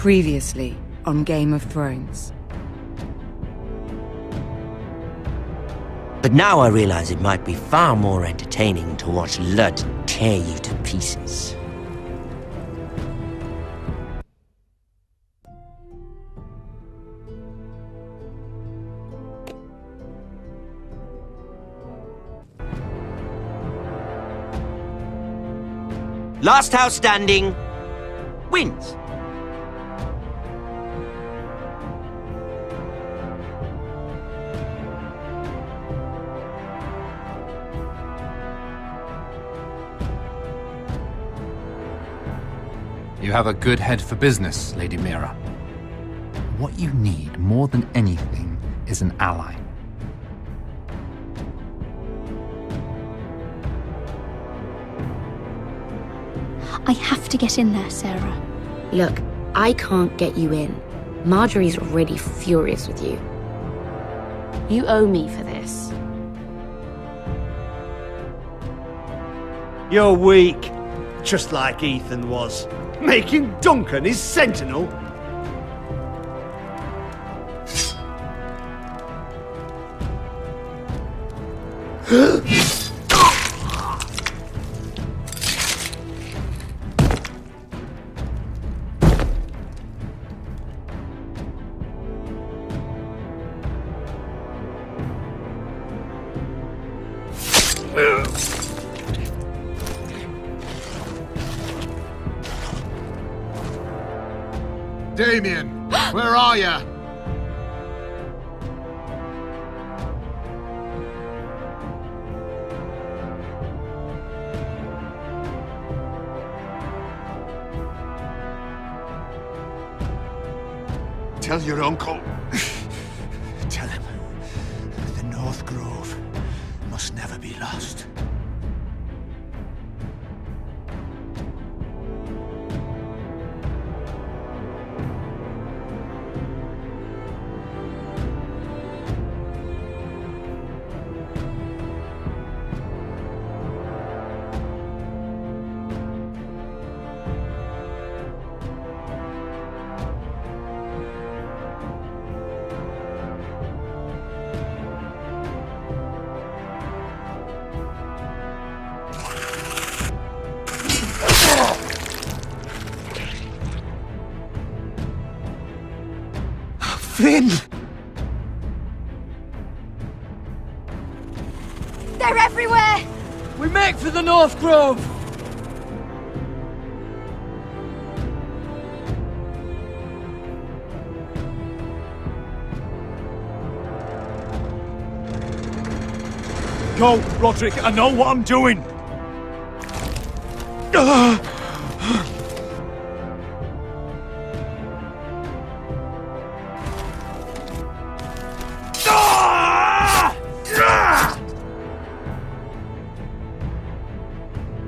Previously on Game of Thrones. But now I realize it might be far more entertaining to watch Lud tear you to pieces. Last house standing wins. You have a good head for business, Lady Mira. What you need more than anything is an ally. I have to get in there, Sarah. Look, I can't get you in. Marjorie's already furious with you. You owe me for this. You're weak, just like Ethan was, making Duncan his sentinel. Damien, where are ya? Tell your uncle. Tell him the North Grove must never be lost. Finn! They're everywhere! We make for the North Grove! Go, Roderick, I know what I'm doing.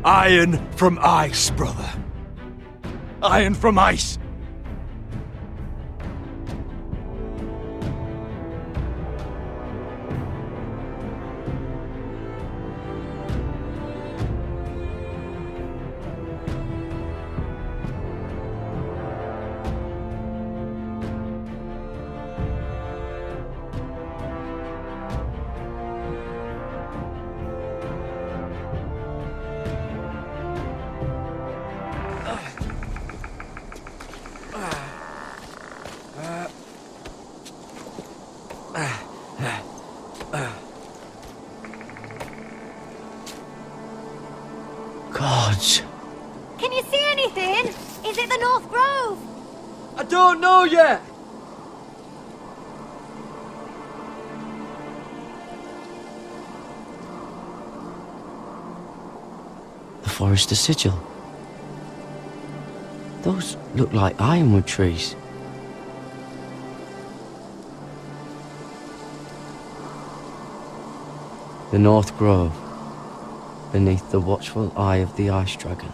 Iron from ice, brother. Iron from ice. Gods. Can you see anything? Is it the North Grove? I don't know yet! The Forester Sigil. Those look like ironwood trees. The North Grove, beneath the watchful eye of the Ice Dragon.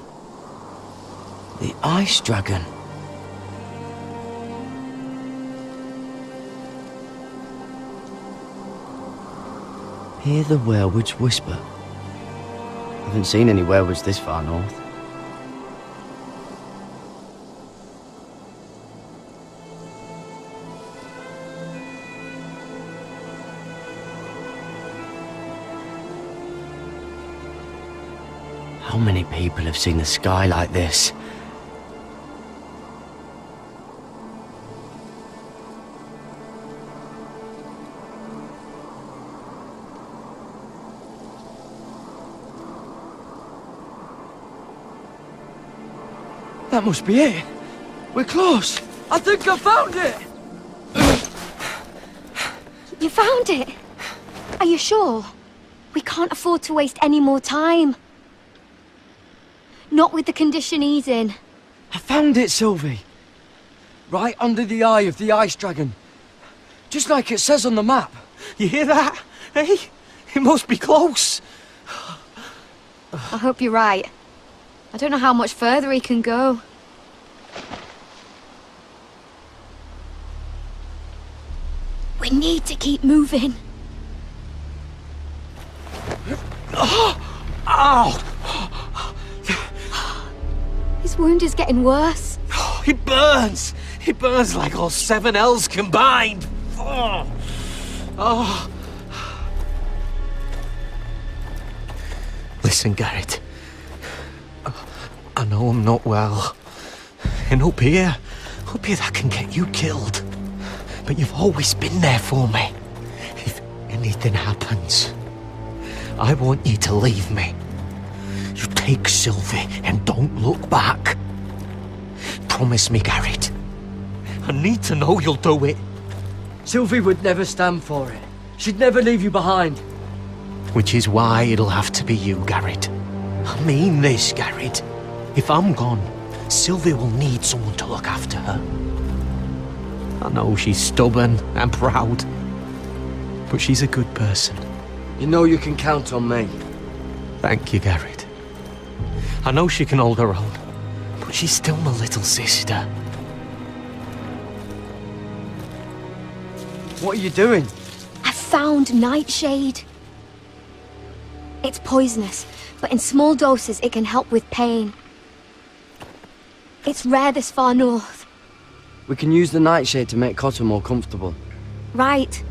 The Ice Dragon! Hear the werewoods whisper. Haven't seen any werewoods this far north. How many people have seen a sky like this? That must be it. We're close. I think I found it. You found it? Are you sure? We can't afford to waste any more time. Not with the condition he's in. I found it, Sylvie. Right under the eye of the ice dragon. Just like it says on the map. You hear that? Hey? It must be close. I hope you're right. I don't know how much further he can go. We need to keep moving. Ow! His wound is getting worse. It burns! It burns like all 7 L's combined! Oh. Oh. Listen, Garrett. I know I'm not well. And up here that can get you killed. But you've always been there for me. If anything happens, I want you to leave me. You take Sylvie and don't look back. Promise me, Garrett. I need to know you'll do it. Sylvie would never stand for it. She'd never leave you behind. Which is why it'll have to be you, Garrett. I mean this, Garrett. If I'm gone, Sylvie will need someone to look after her. I know she's stubborn and proud, but she's a good person. You know you can count on me. Thank you, Garrett. I know she can hold her own, but she's still my little sister. What are you doing? I found Nightshade. It's poisonous, but in small doses it can help with pain. It's rare this far north. We can use the nightshade to make Cotter more comfortable. Right.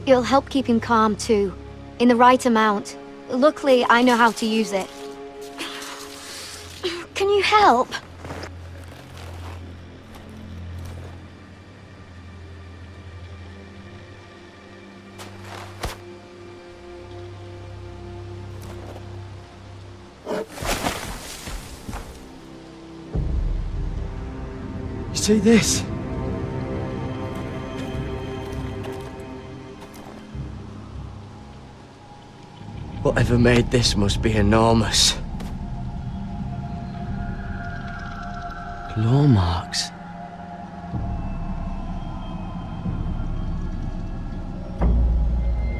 It'll help keep him calm too, in the right amount. Luckily, I know how to use it. Can you help? See this? Whatever made this must be enormous. Claw marks.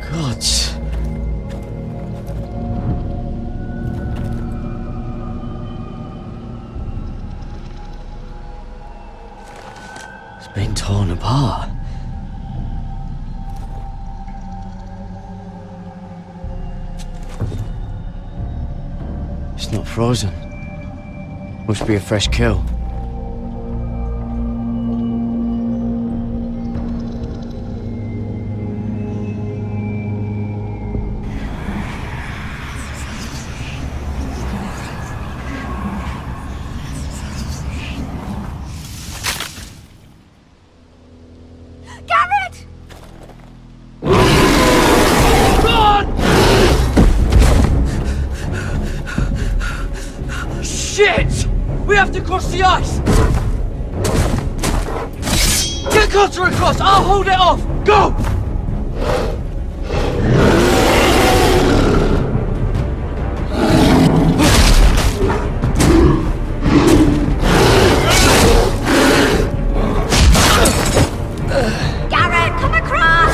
Gods. Been torn apart. It's not frozen. Must be a fresh kill. Shit! We have to cross the ice! Get Cotter across! I'll hold it off! Go! Garrett, come across!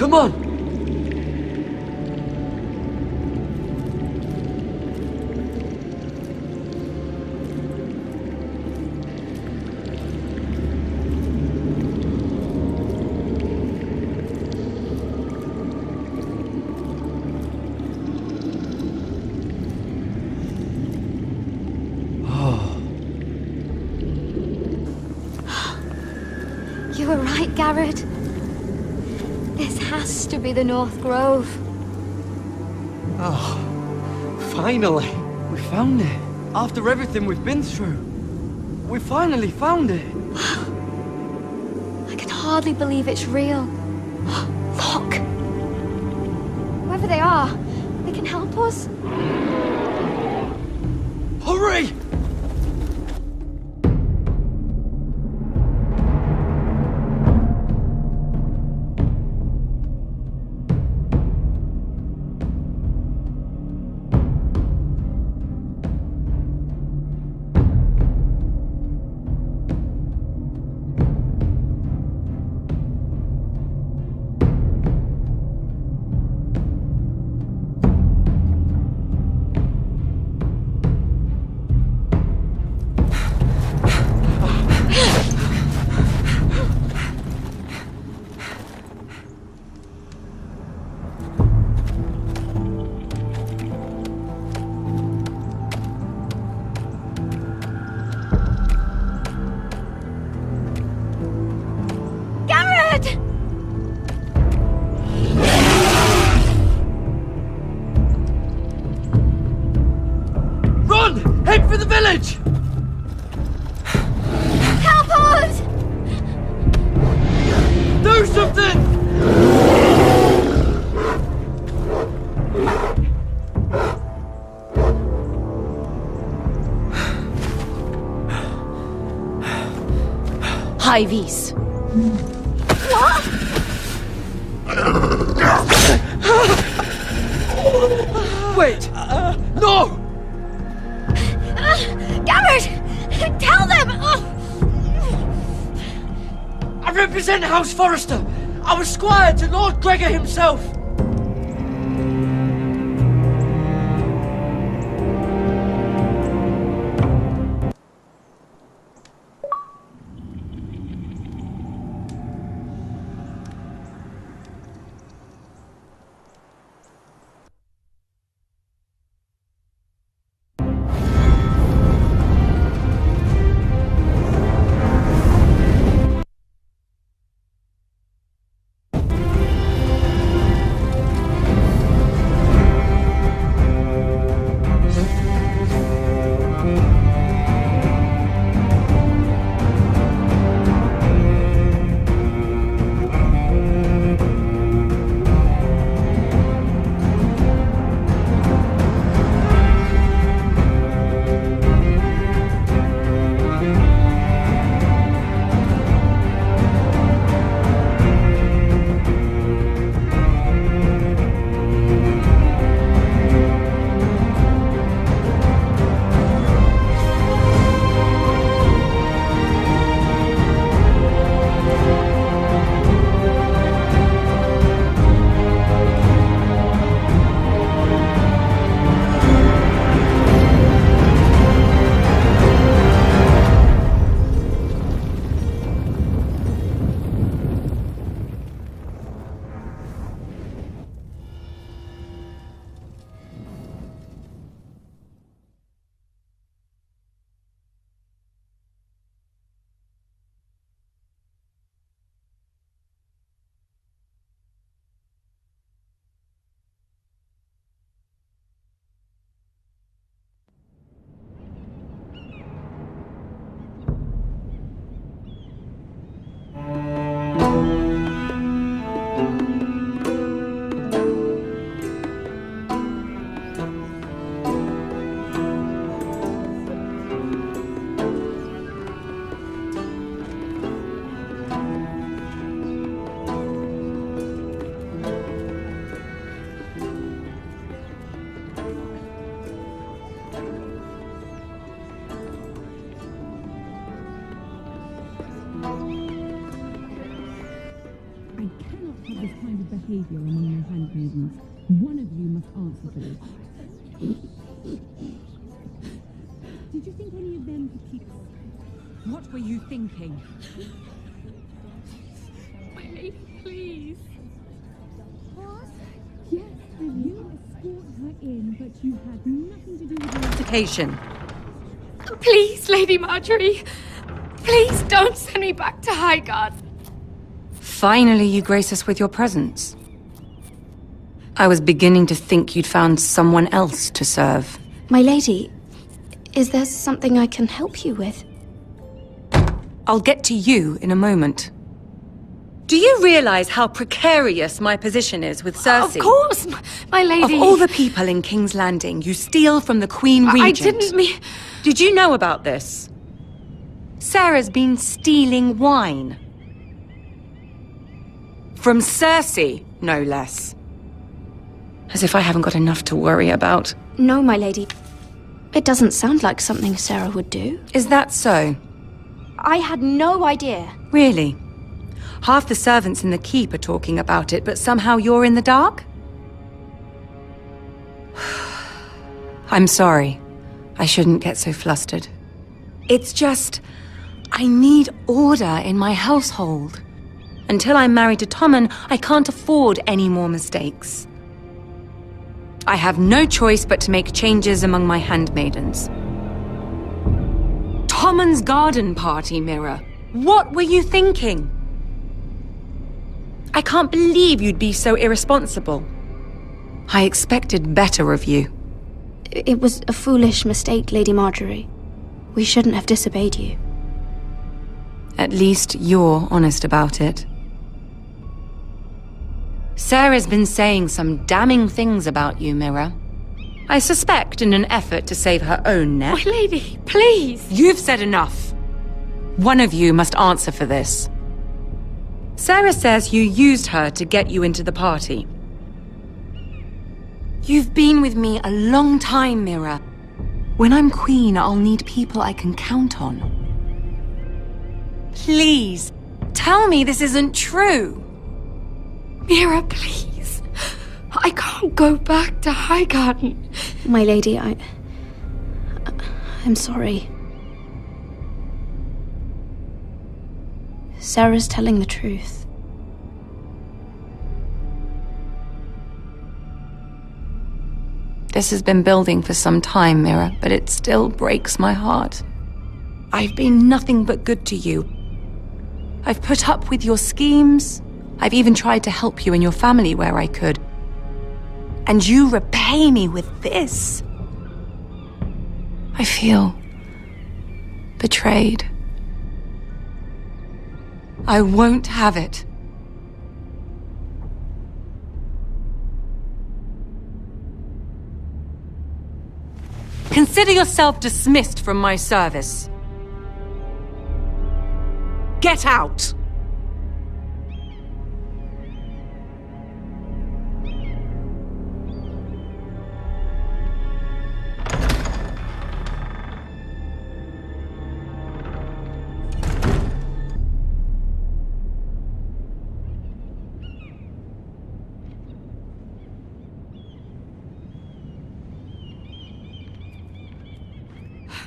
Come on! You were right, Garrett. This has to be the North Grove. Oh, finally. We found it. After everything we've been through. We finally found it. I can hardly believe it's real. Look! Whoever they are, they can help us. Hurry! Head for the village! Help us! Do something! High vis. Wait! No! Garrett! Tell them! I represent House Forrester. I was squire to Lord Gregor himself. I cannot have this kind of of behaviour among my handmaidens. One of you must answer for this. Did you think any of them could keep... What were you thinking? My lady, please. What? Yes, you escort her in, but you had nothing to do with her. Occasion. Please, Lady Marjorie. Please don't send me back to Highgarden. Finally, you grace us with your presence. I was beginning to think you'd found someone else to serve. My lady, is there something I can help you with? I'll get to you in a moment. Do you realize how precarious my position is with Cersei? Of course, my lady. Of all the people in King's Landing, you steal from the Queen Regent. I didn't mean... Did you know about this? Sarah's been stealing wine. From Cersei, no less. As if I haven't got enough to worry about. No, my lady. It doesn't sound like something Sarah would do. Is that so? I had no idea. Really? Half the servants in the keep are talking about it, but somehow you're in the dark? I'm sorry. I shouldn't get so flustered. It's just... I need order in my household. Until I'm married to Tommen, I can't afford any more mistakes. I have no choice but to make changes among my handmaidens. Tommen's garden party, Mira. What were you thinking? I can't believe you'd be so irresponsible. I expected better of you. It was a foolish mistake, Lady Marjorie. We shouldn't have disobeyed you. At least you're honest about it. Sarah's been saying some damning things about you, Mira. I suspect in an effort to save her own neck. My lady, please. You've said enough. One of you must answer for this. Sarah says you used her to get you into the party. You've been with me a long time, Mira. When I'm queen, I'll need people I can count on. Please, tell me this isn't true. Mira, please. I can't go back to Highgarden. My lady, I'm sorry. Sarah's telling the truth. This has been building for some time, Mira, but it still breaks my heart. I've been nothing but good to you. I've put up with your schemes. I've even tried to help you and your family where I could. And you repay me with this. I feel betrayed. I won't have it. Consider yourself dismissed from my service. Get out!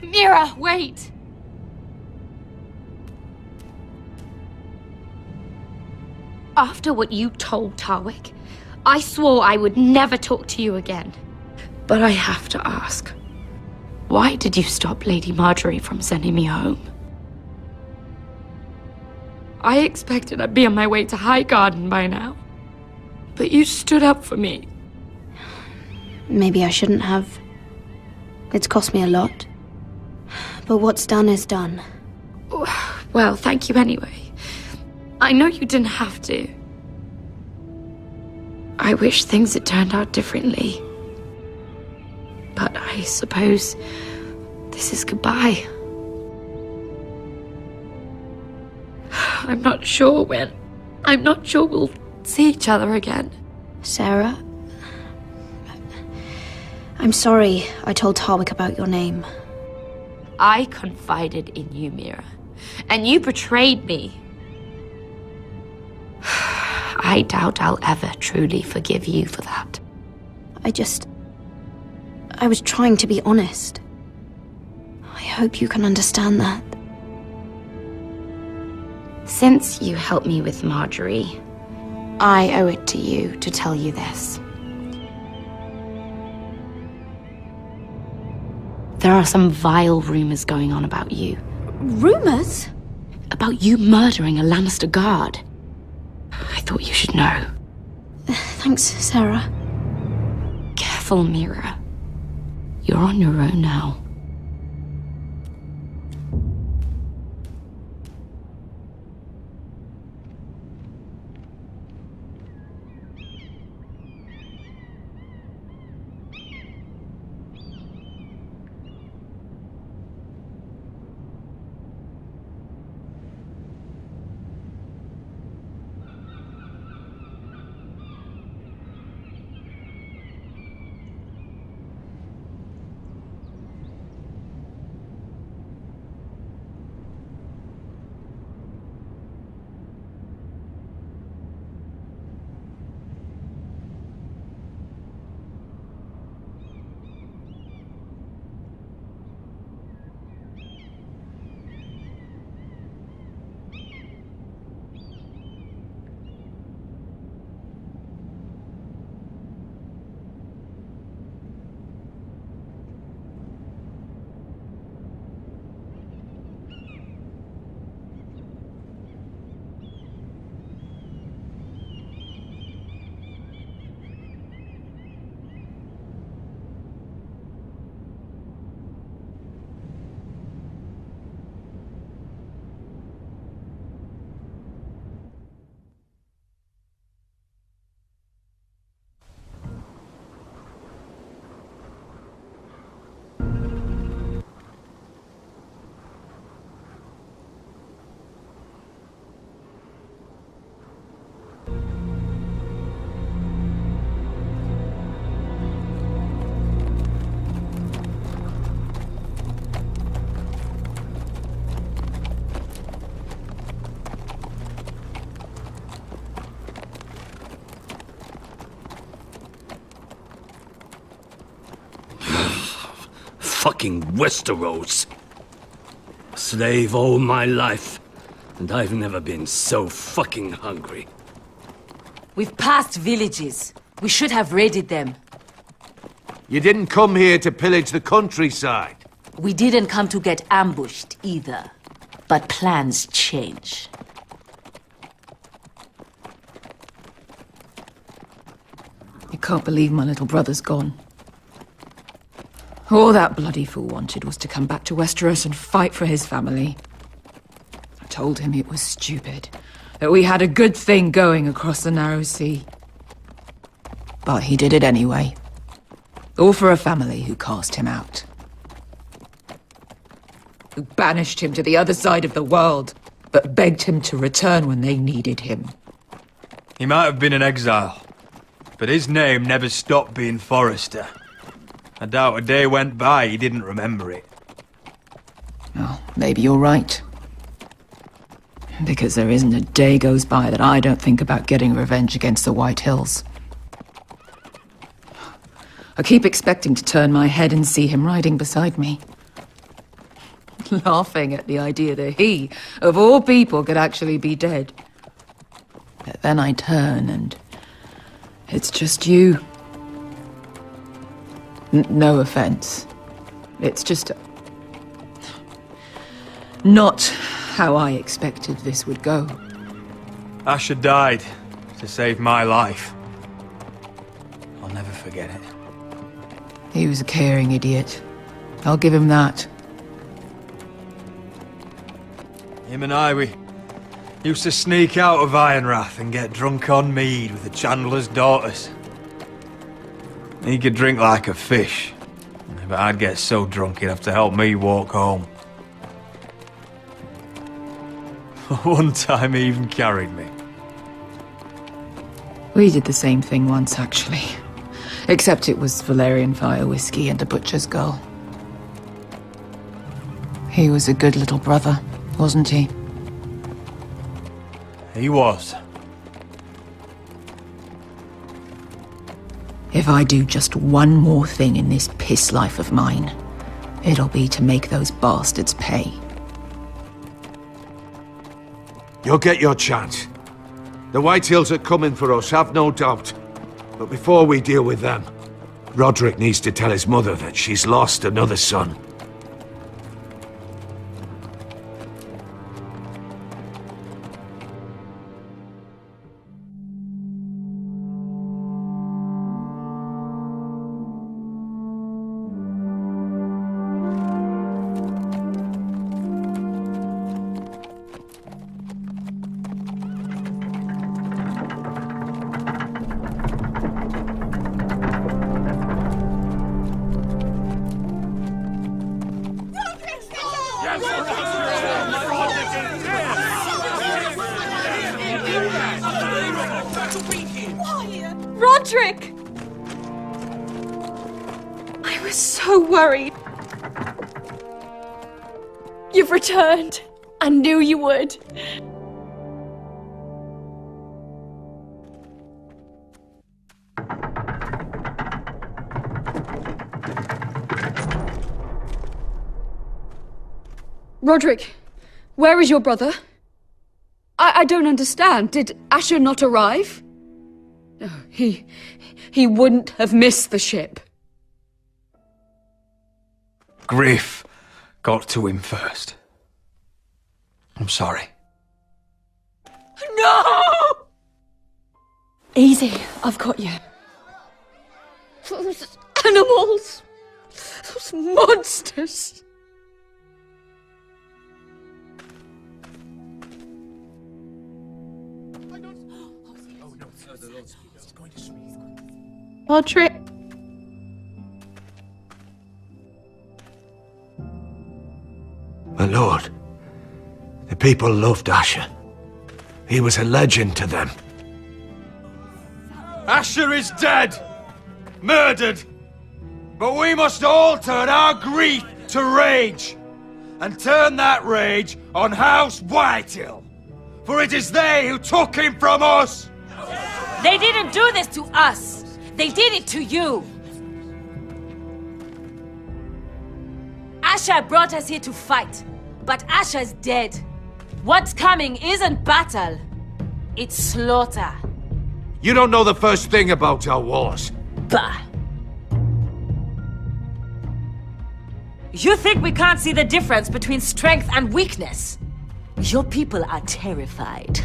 Mira, wait! After what you told Tarwick, I swore I would never talk to you again. But I have to ask, why did you stop Lady Marjorie from sending me home? I expected I'd be on my way to Highgarden by now. But you stood up for me. Maybe I shouldn't have. It's cost me a lot. But what's done is done. Well, thank you anyway. I know you didn't have to. I wish things had turned out differently. But I suppose this is goodbye. I'm not sure when. I'm not sure we'll see each other again. Sarah? I'm sorry I told Tarwick about your name. I confided in you, Mira. And you betrayed me. I doubt I'll ever truly forgive you for that. I was trying to be honest. I hope you can understand that. Since you helped me with Marjorie, I owe it to you to tell you this. There are some vile rumors going on about you. Rumors? About you murdering a Lannister guard. I thought you should know. Thanks, Sarah. Careful, Mira. You're on your own now. Fucking Westeros. Slave all my life, and I've never been so fucking hungry. We've passed villages. We should have raided them. You didn't come here to pillage the countryside. We didn't come to get ambushed either. But plans change. I can't believe my little brother's gone. All that bloody fool wanted was to come back to Westeros and fight for his family. I told him it was stupid, that we had a good thing going across the narrow sea. But he did it anyway. All for a family who cast him out. Who banished him to the other side of the world, but begged him to return when they needed him. He might have been in exile, but his name never stopped being Forrester. I doubt a day went by he didn't remember it. Oh, maybe you're right. Because there isn't a day goes by that I don't think about getting revenge against the White Hills. I keep expecting to turn my head and see him riding beside me. Laughing at the idea that he, of all people, could actually be dead. But then I turn and it's just you. No offense. It's just not how I expected this would go. Asher died to save my life. I'll never forget it. He was a caring idiot. I'll give him that. Him and I, we used to sneak out of Ironrath and get drunk on mead with the Chandler's daughters. He could drink like a fish, but I'd get so drunk he'd have to help me walk home. One time he even carried me. We did the same thing once, actually. Except it was Valerian fire whiskey and a butcher's girl. He was a good little brother, wasn't he? He was. If I do just one more thing in this piss life of mine, it'll be to make those bastards pay. You'll get your chance. The Whitehills are coming for us, have no doubt. But before we deal with them, Roderick needs to tell his mother that she's lost another son. Roderick! I was so worried. You've returned. I knew you would. Roderick, where is your brother? I don't understand. Did Asher not arrive? No, he wouldn't have missed the ship. Griff got to him first. I'm sorry. No! Easy, I've got you. Those animals. Those monsters. Roderick. My lord, the people loved Asher. He was a legend to them. Asher is dead! Murdered! But we must all turn our grief to rage! And turn that rage on House Whitehill! For it is they who took him from us! They didn't do this to us! They did it to you! Asher brought us here to fight, but Asher's dead. What's coming isn't battle, it's slaughter. You don't know the first thing about our wars. Bah! You think we can't see the difference between strength and weakness? Your people are terrified.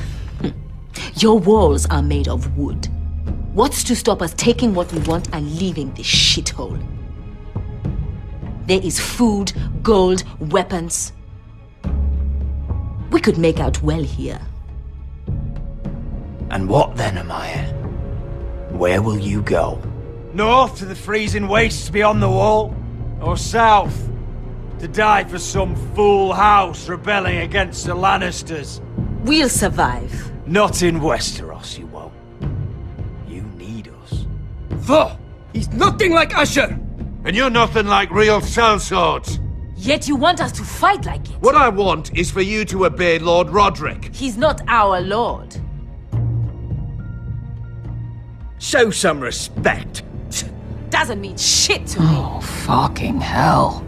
Your walls are made of wood. What's to stop us taking what we want and leaving this shithole? There is food, gold, weapons. We could make out well here. And what then, Amaya? Where will you go? North to the freezing wastes beyond the wall? Or south? To die for some fool house rebelling against the Lannisters? We'll survive. Not in Westeros, you won't. You need us. Thor! He's nothing like Asher! And you're nothing like real sellswords. Yet you want us to fight like it. What I want is for you to obey Lord Roderick. He's not our lord. Show some respect. Doesn't mean shit to me. Oh, fucking hell.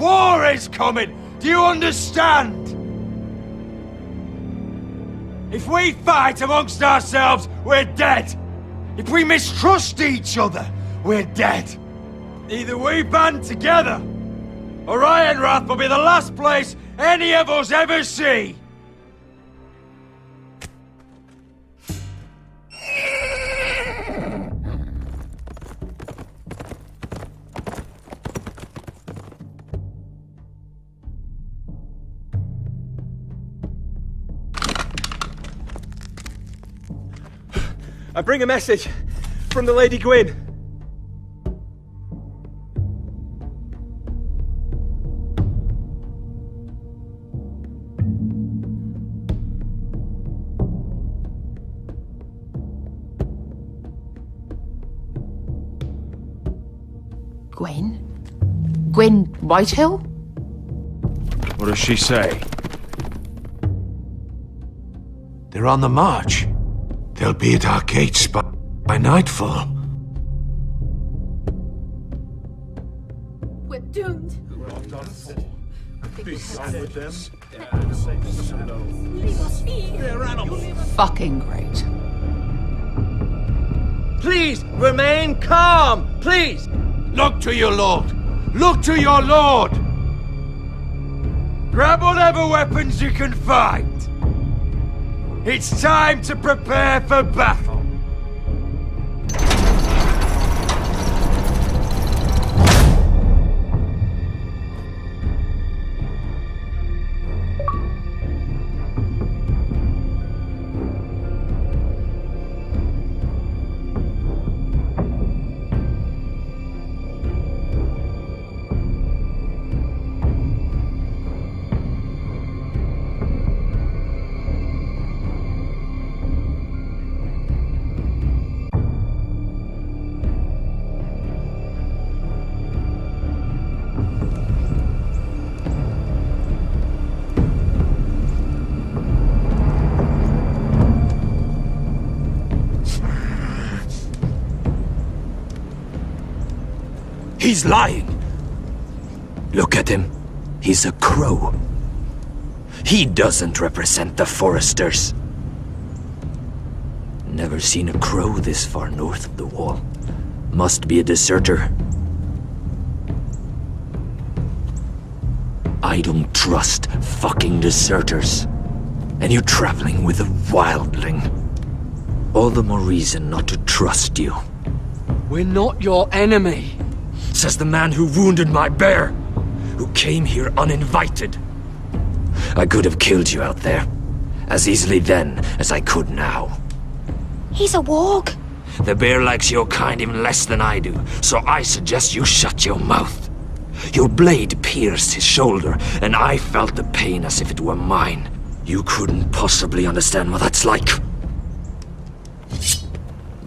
War is coming! Do you understand? If we fight amongst ourselves, we're dead. If we mistrust each other, we're dead. Either we band together, or Ironrath will be the last place any of us ever see. I bring a message from the Lady Gwyn. Gwen? Gwen Whitehill? What does she say? They're on the march. They'll be at our gates by nightfall. We're doomed. Fucking great. Please, remain calm! Please! Look to your lord! Look to your lord! Grab whatever weapons you can find. It's time to prepare for battle. He's lying. Look at him. He's a crow. He doesn't represent the Foresters. Never seen a crow this far north of the wall. Must be a deserter. I don't trust fucking deserters. And you're traveling with a wildling. All the more reason not to trust you. We're not your enemy. Says the man who wounded my bear, who came here uninvited. I could have killed you out there, as easily then as I could now. He's a warg. The bear likes your kind even less than I do, so I suggest you shut your mouth. Your blade pierced his shoulder, and I felt the pain as if it were mine. You couldn't possibly understand what that's like.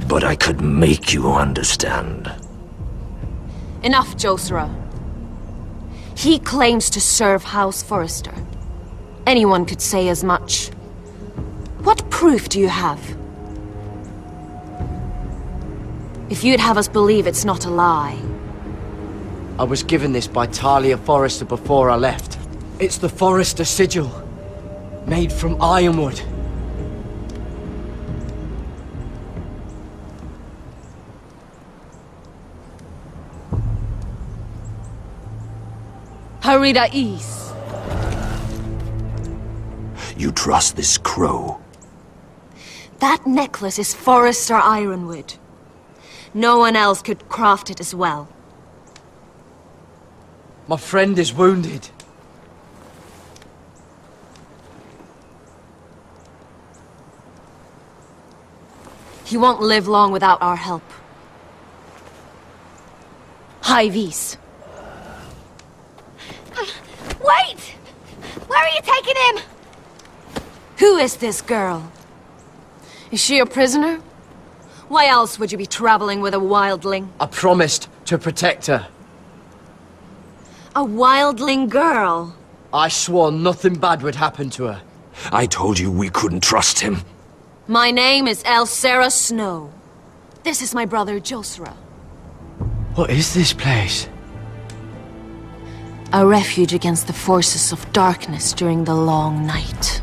But I could make you understand. Enough, Josra. He claims to serve House Forrester. Anyone could say as much. What proof do you have? If you'd have us believe it's not a lie. I was given this by Talia Forrester before I left. It's the Forrester sigil, made from ironwood. Harida East. You trust this crow? That necklace is Forrester ironwood. No one else could craft it as well. My friend is wounded. He won't live long without our help. High Vis. Wait! Where are you taking him? Who is this girl? Is she a prisoner? Why else would you be traveling with a wildling? I promised to protect her. A wildling girl? I swore nothing bad would happen to her. I told you we couldn't trust him. My name is Elsera Snow. This is my brother Josra. What is this place? A refuge against the forces of darkness during the long night.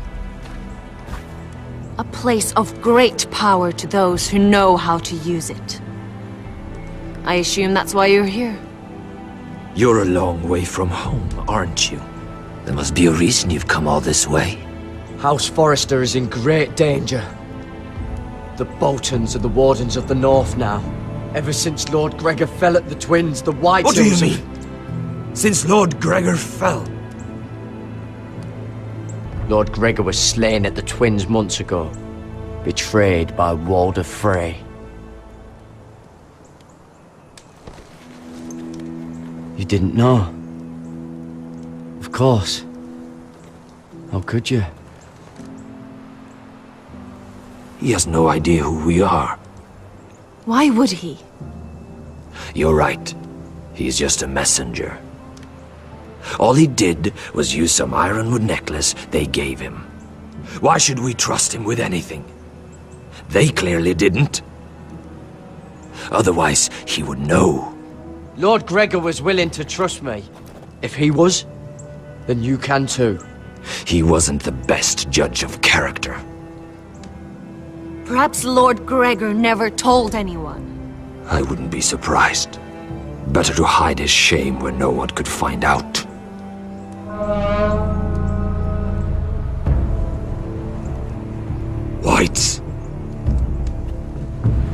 A place of great power to those who know how to use it. I assume that's why you're here. You're a long way from home, aren't you? There must be a reason you've come all this way. House Forrester is in great danger. The Boltons are the Wardens of the North now. Ever since Lord Gregor fell at the Twins, the White What do you Hills mean? Since Lord Gregor fell? Lord Gregor was slain at the Twins months ago, betrayed by Walder Frey. You didn't know? Of course. How could you? He has no idea who we are. Why would he? You're right. He's just a messenger. All he did was use some ironwood necklace they gave him. Why should we trust him with anything? They clearly didn't. Otherwise, he would know. Lord Gregor was willing to trust me. If he was, then you can too. He wasn't the best judge of character. Perhaps Lord Gregor never told anyone. I wouldn't be surprised. Better to hide his shame where no one could find out. Whites.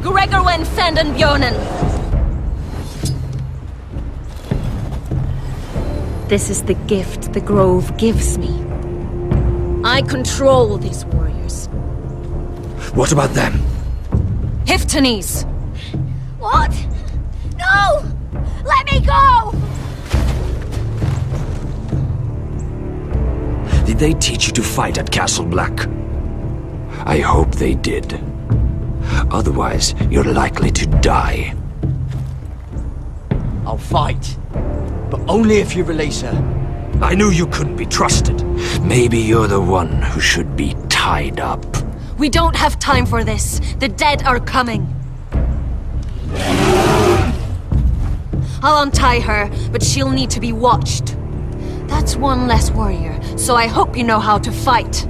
Gregor wen fenden björnen. This is the gift the Grove gives me. I control these warriors. What about them? Hiftanes! What? No! Let me go! Did they teach you to fight at Castle Black? I hope they did. Otherwise, you're likely to die. I'll fight. But only if you release her. I knew you couldn't be trusted. Maybe you're the one who should be tied up. We don't have time for this. The dead are coming. I'll untie her, but she'll need to be watched. That's one less warrior, so I hope you know how to fight.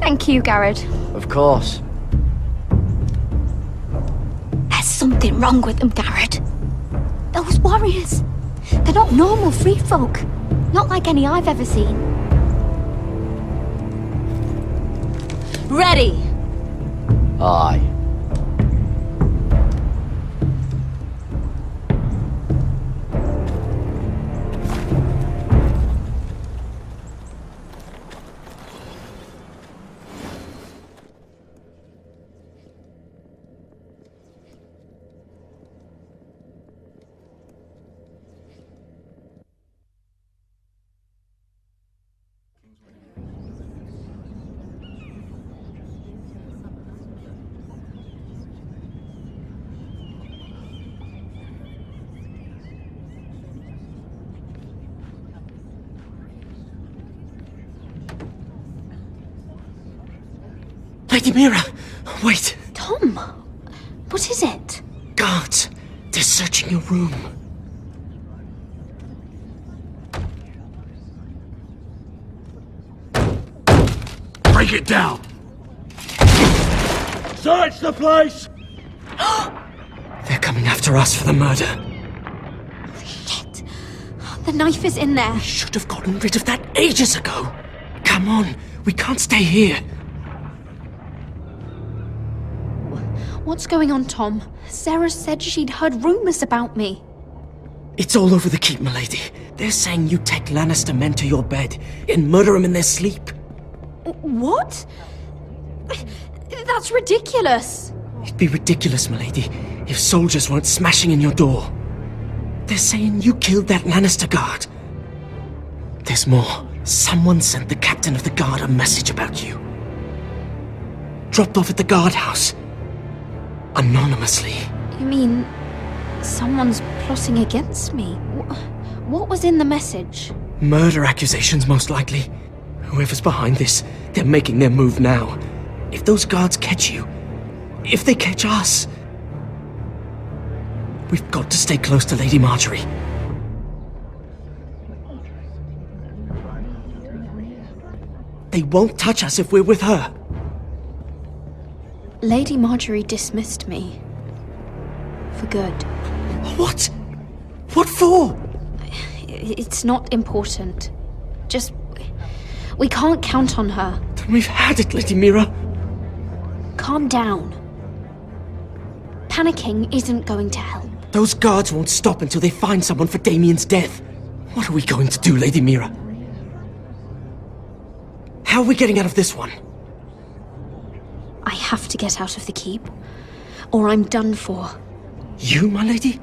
Thank you, Garrett. Of course. There's something wrong with them, Garrett. Those warriors. They're not normal free folk. Not like any I've ever seen. Ready! Aye. Lady Mira! Wait! Tom! What is it? Guards! They're searching your room. Break it down! Search the place! They're coming after us for the murder. Shit! The knife is in there. We should have gotten rid of that ages ago. Come on, we can't stay here. What's going on, Tom? Sarah said she'd heard rumors about me. It's all over the keep, milady. They're saying you take Lannister men to your bed and murder them in their sleep. What? That's ridiculous. It'd be ridiculous, milady, if soldiers weren't smashing in your door. They're saying you killed that Lannister guard. There's more. Someone sent the captain of the guard a message about you. Dropped off at the guardhouse. Anonymously. You mean someone's plotting against me? What was in the message? Murder accusations, most likely. Whoever's behind this, they're making their move now. If those guards catch you, if they catch us, we've got to stay close to Lady Marjorie. They won't touch us if we're with her. Lady Marjorie dismissed me. For good. What? What for? It's not important. Just... we can't count on her. Then we've had it, Lady Mira. Calm down. Panicking isn't going to help. Those guards won't stop until they find someone for Damien's death. What are we going to do, Lady Mira? How are we getting out of this one? I have to get out of the keep, or I'm done for. You, my lady?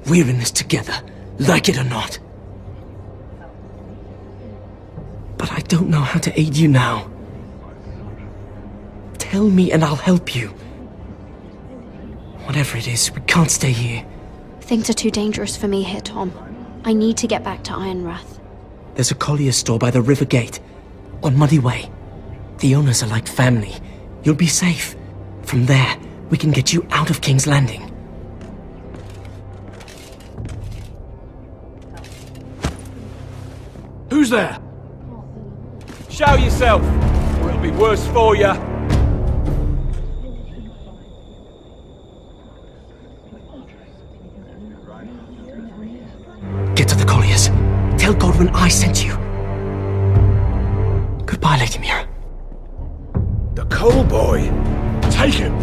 We're in this together, like it or not. But I don't know how to aid you now. Tell me and I'll help you. Whatever it is, we can't stay here. Things are too dangerous for me here, Tom. I need to get back to Ironrath. There's a collier store by the river gate, on Muddy Way. The owners are like family. You'll be safe. From there, we can get you out of King's Landing. Who's there? Show yourself, or it'll be worse for you. Get to the colliers. Tell Godwin I sent you. Goodbye, Lady Mira. The coal boy. Take him.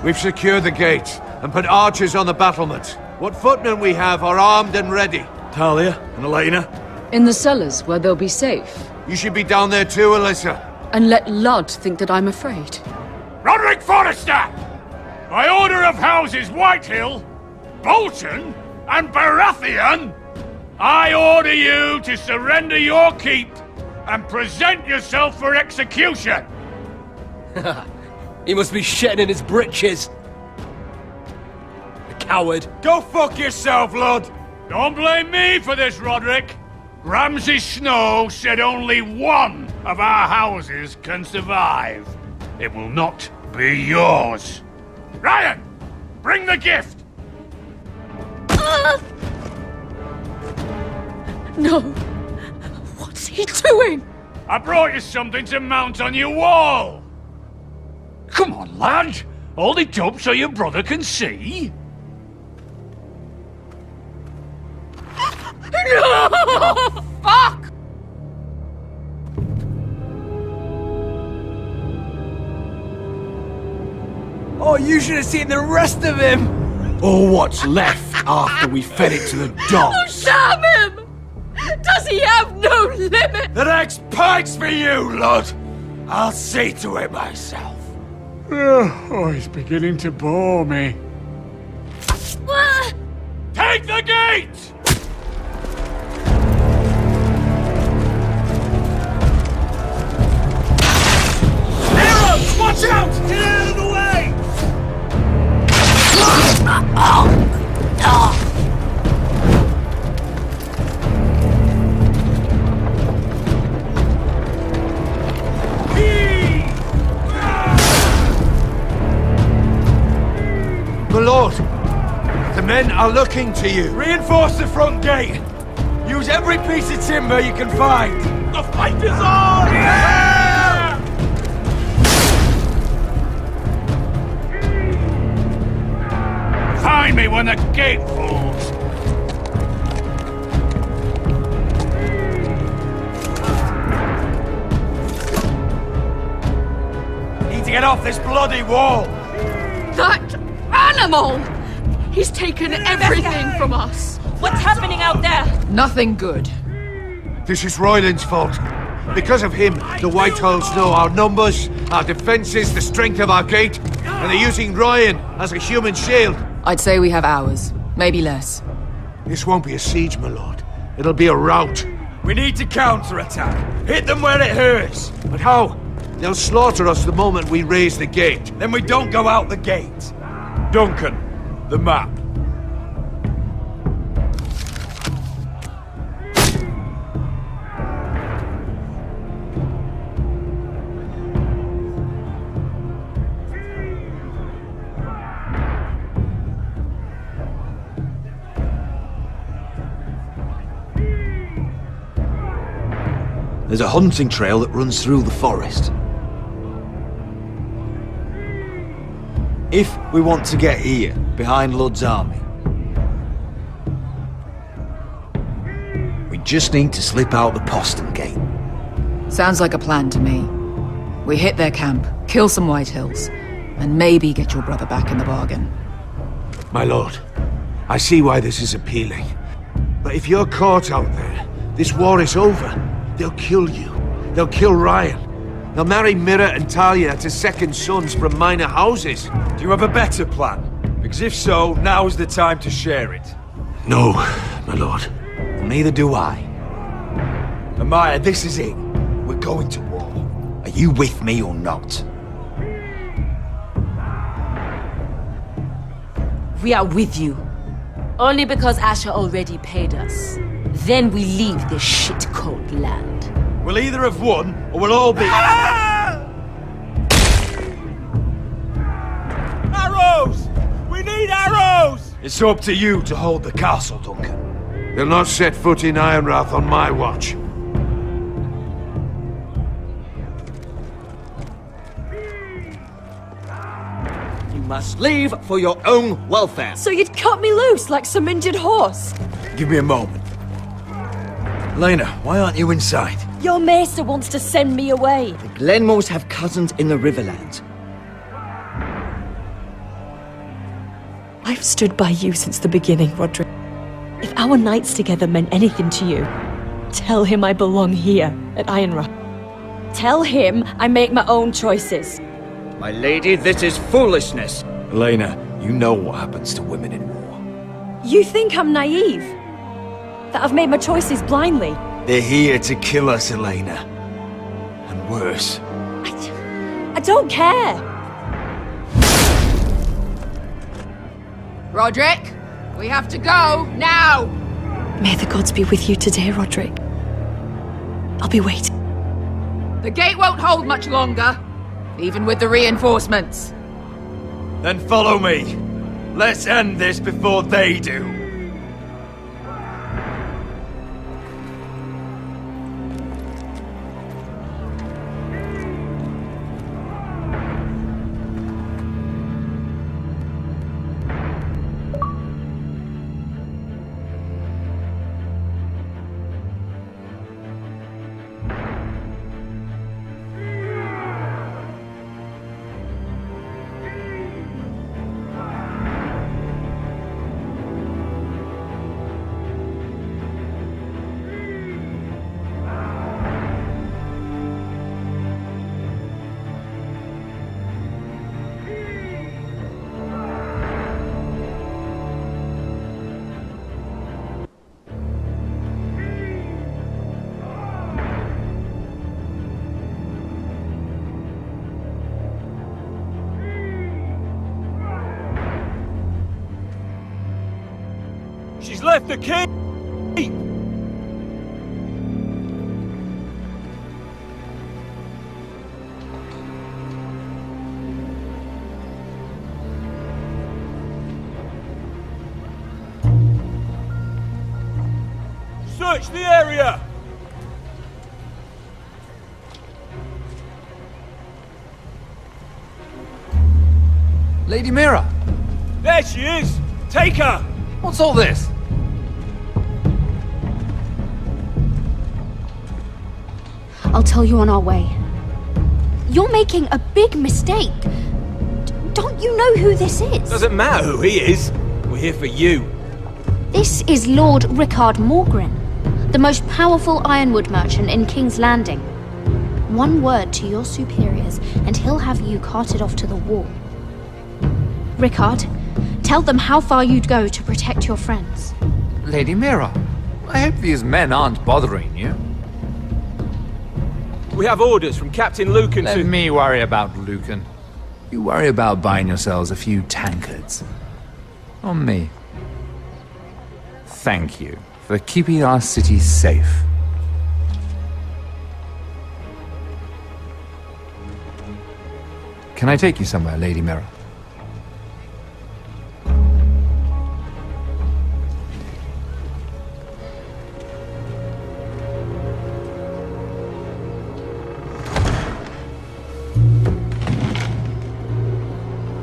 We've secured the gate and put archers on the battlement. What footmen we have are armed and ready. Talia and Elena? In the cellars, where they'll be safe. You should be down there too, Alyssa. And let Ludd think that I'm afraid. Roderick Forrester! By order of Houses Whitehill, Bolton, and Baratheon, I order you to surrender your keep and present yourself for execution! He must be shitting in his britches. A coward. Go fuck yourself, Lud! Don't blame me for this, Roderick. Ramsay Snow said only one of our houses can survive. It will not be yours. Ryan, bring the gift! No. What's he doing? I brought you something to mount on your wall. Come on, lad. Hold it up so your brother can see. No! Fuck! Oh, you should have seen the rest of him! Or what's left after we fed it to the dogs. Damn him! Does he have no limit? The next pike's for you, Lud. I'll see to it myself. Oh, he's beginning to bore me. Take the gate! Arrows! Watch out! Get out of the way! lord, the men are looking to you. Reinforce the front gate. Use every piece of timber you can find. The fight is on! Yeah! Find me when the gate falls. Need to get off this bloody wall. That animal! He's taken everything from us. What's happening out there? Nothing good. This is Royland's fault. Because of him, the Whitehills know our numbers, our defences, the strength of our gate, and they're using Ryan as a human shield. I'd say we have hours, maybe less. This won't be a siege, my lord. It'll be a rout. We need to counter-attack. Hit them where it hurts. But how? They'll slaughter us the moment we raise the gate. Then we don't go out the gate. Duncan, the map. There's a hunting trail that runs through the forest. If we want to get here, behind Ludd's army, we just need to slip out the postern gate. Sounds like a plan to me. We hit their camp, kill some Whitehills, and maybe get your brother back in the bargain. My lord, I see why this is appealing. But if you're caught out there, this war is over. They'll kill you. They'll kill Ryan. They'll marry Mira and Talia to second sons from minor houses. Do you have a better plan? Because if so, now's the time to share it. No, my lord. Well, neither do I. Amaya, this is it. We're going to war. Are you with me or not? We are with you. Only because Asher already paid us. Then we leave this shit-cold land. We'll either have won, or we'll all be... Arrows! We need arrows! It's up to you to hold the castle, Duncan. They'll not set foot in Ironrath on my watch. You must leave for your own welfare. So you'd cut me loose like some injured horse? Give me a moment. Lena, why aren't you inside? Your maester wants to send me away. The Glenmores have cousins in the Riverlands. I've stood by you since the beginning, Roderick. If our nights together meant anything to you, tell him I belong here at Ironrath. Tell him I make my own choices. My lady, this is foolishness. Lena, you know what happens to women in war. You think I'm naive? That I've made my choices blindly? They're here to kill us, Elena. And worse. I don't care. Roderick, we have to go, now! May the gods be with you today, Roderick. I'll be waiting. The gate won't hold much longer, even with the reinforcements. Then follow me. Let's end this before they do. She's left the key! Search the area! Lady Mira! There she is! Take her! What's all this? I'll tell you on our way. You're making a big mistake. Don't you know who this is? Doesn't matter who he is. We're here for you. This is Lord Rickard Morgren, the most powerful ironwood merchant in King's Landing. One word to your superiors, and he'll have you carted off to the wall. Rickard, tell them how far you'd go to protect your friends. Lady Mira, I hope these men aren't bothering you. We have orders from Captain Lucan Let to... me worry about Lucan. You worry about buying yourselves a few tankards. On me. Thank you for keeping our city safe. Can I take you somewhere, Lady Mira?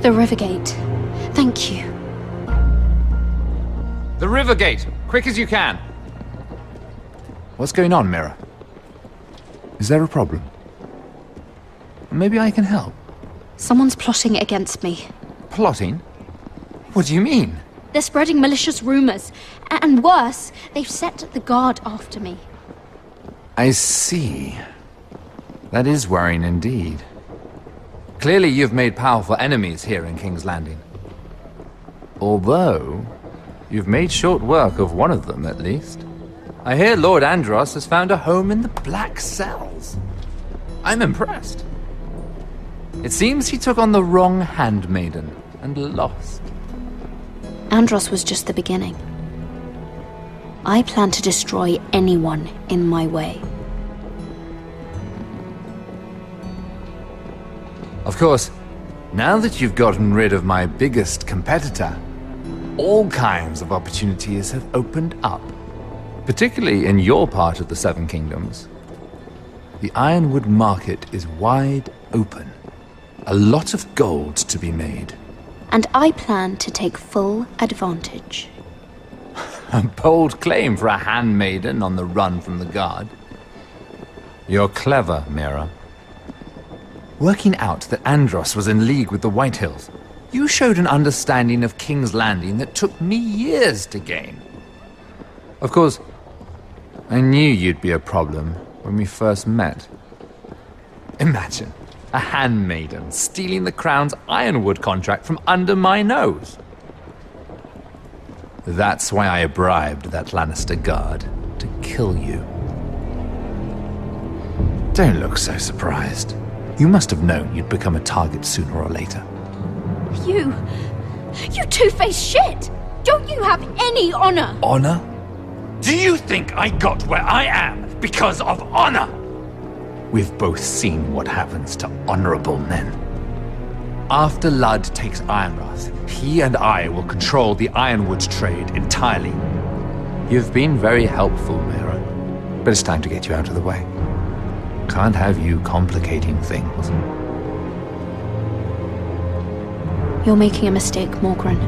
The Rivergate. Thank you. The Rivergate! Quick as you can! What's going on, Mira? Is there a problem? Maybe I can help. Someone's plotting against me. Plotting? What do you mean? They're spreading malicious rumors. And worse, they've set the guard after me. I see. That is worrying indeed. Clearly you've made powerful enemies here in King's Landing. Although, you've made short work of one of them, at least. I hear Lord Andros has found a home in the Black Cells. I'm impressed. It seems he took on the wrong handmaiden and lost. Andros was just the beginning. I plan to destroy anyone in my way. Of course, now that you've gotten rid of my biggest competitor, all kinds of opportunities have opened up. Particularly in your part of the Seven Kingdoms. The ironwood market is wide open. A lot of gold to be made. And I plan to take full advantage. A bold claim for a handmaiden on the run from the guard. You're clever, Mira. Working out that Andros was in league with the Whitehills, you showed an understanding of King's Landing that took me years to gain. Of course, I knew you'd be a problem when we first met. Imagine a handmaiden stealing the crown's ironwood contract from under my nose. That's why I bribed that Lannister guard to kill you. Don't look so surprised. You must have known you'd become a target sooner or later. You two-faced shit! Don't you have any honor? Honor? Do you think I got where I am because of honor? We've both seen what happens to honorable men. After Ludd takes Ironrath, he and I will control the ironwood trade entirely. You've been very helpful, Mira, but it's time to get you out of the way. Can't have you complicating things. You're making a mistake, Morgren.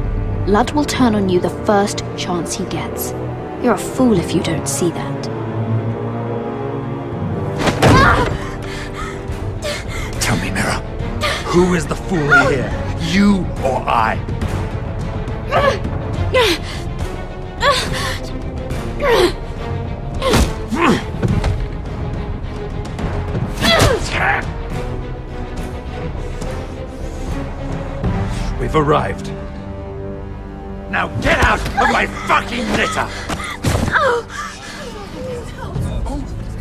Ludd will turn on you the first chance he gets. You're a fool if you don't see that. Tell me, Mira, who is the fool here? You or I? We've arrived. Now get out of my fucking litter!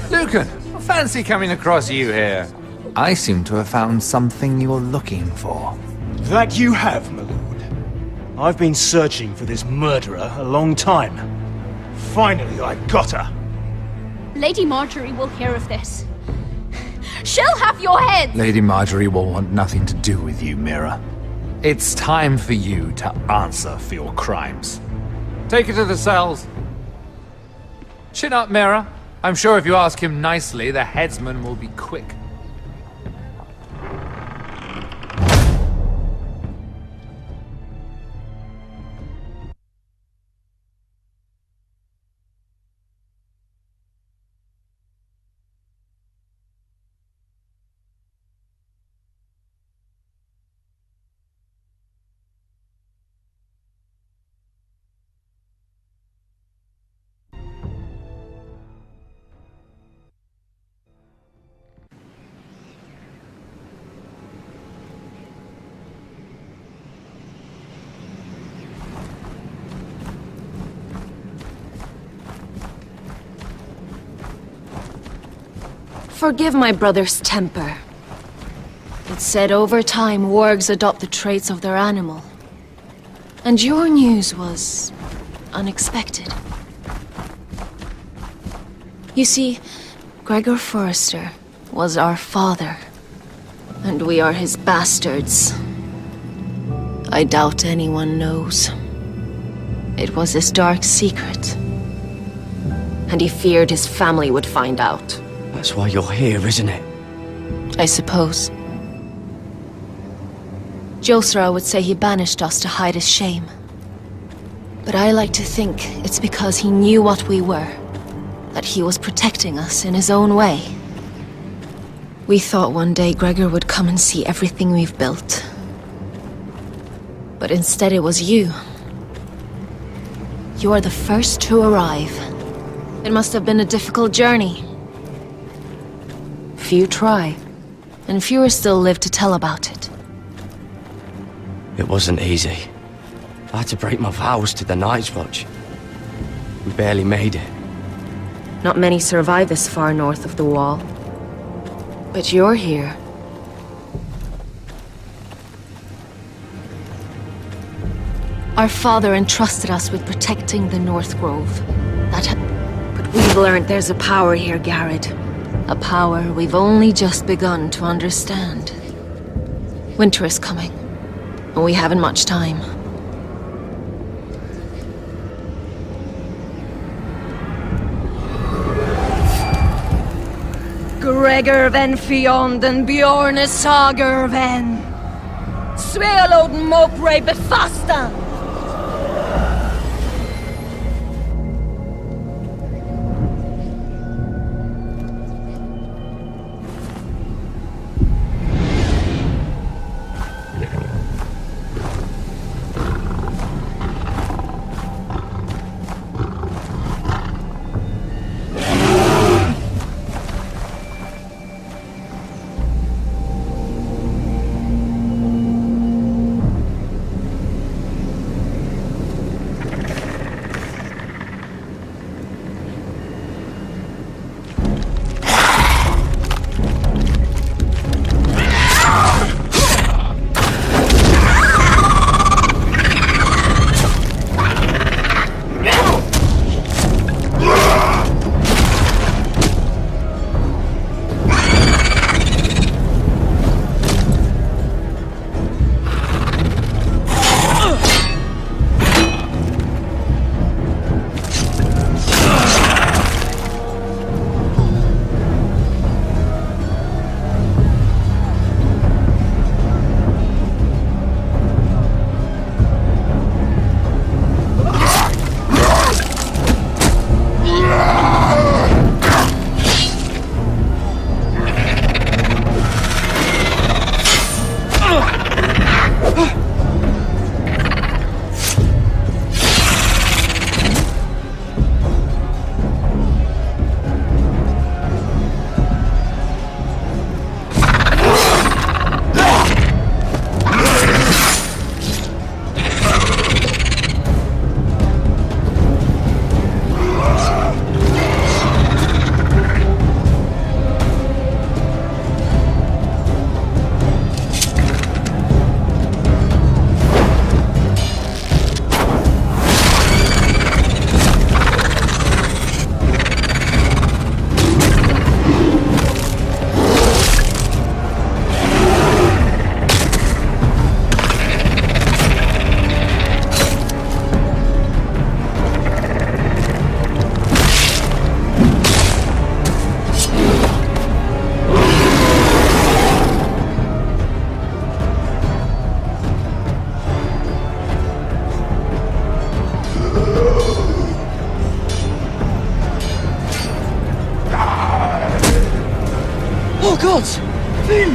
Lucan, fancy coming across you here. I seem to have found something you're looking for. That you have, my lord. I've been searching for this murderer a long time. Finally, I got her. Lady Marjorie will hear of this. She'll have your head! Lady Marjorie will want nothing to do with you, Mira. It's time for you to answer for your crimes. Take her to the cells. Chin up, Mira. I'm sure if you ask him nicely, the headsman will be quick. Forgive my brother's temper. It's said over time wargs adopt the traits of their animal. And your news was unexpected. You see, Gregor Forrester was our father, and we are his bastards. I doubt anyone knows. It was his dark secret, and he feared his family would find out. That's why you're here, isn't it? I suppose. Josra would say he banished us to hide his shame. But I like to think it's because he knew what we were, that he was protecting us in his own way. We thought one day Gregor would come and see everything we've built. But instead it was you. You are the first to arrive. It must have been a difficult journey. Few try, and fewer still live to tell about it. It wasn't easy. I had to break my vows to the Night's Watch. We barely made it. Not many survive this far north of the Wall. But you're here. Our father entrusted us with protecting the North Grove. But we've learned there's a power here, Garrett. A power we've only just begun to understand. Winter is coming, and we haven't much time. Gregor ven Fionden Bjorne Sager ven Svealoden Mopre befastan. gods! Finn!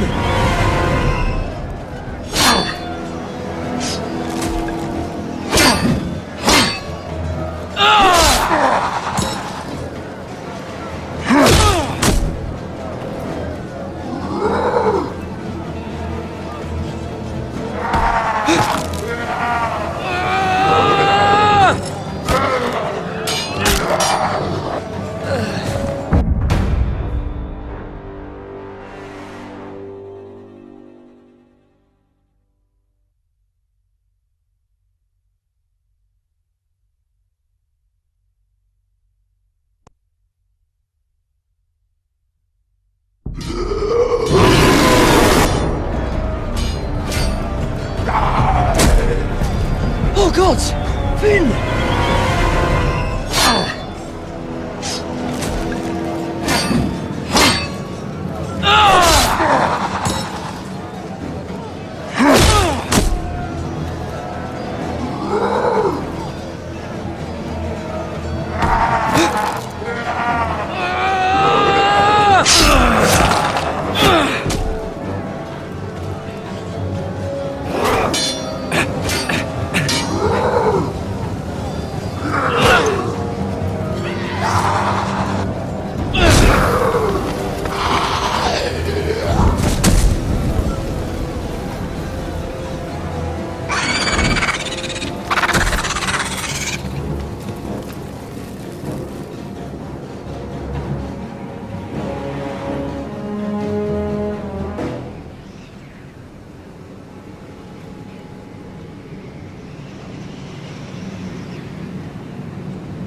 Oh gods! Finn!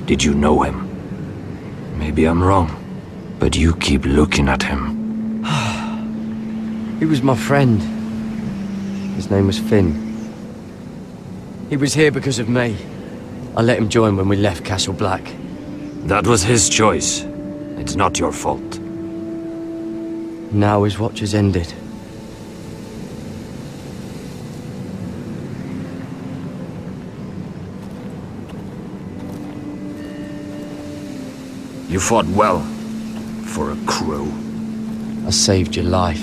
Did you know him? Maybe I'm wrong, but you keep looking at him. He was my friend. His name was Finn. He was here because of me. I let him join when we left Castle Black. That was his choice. It's not your fault. Now his watch has ended. You fought well, for a crow. I saved your life.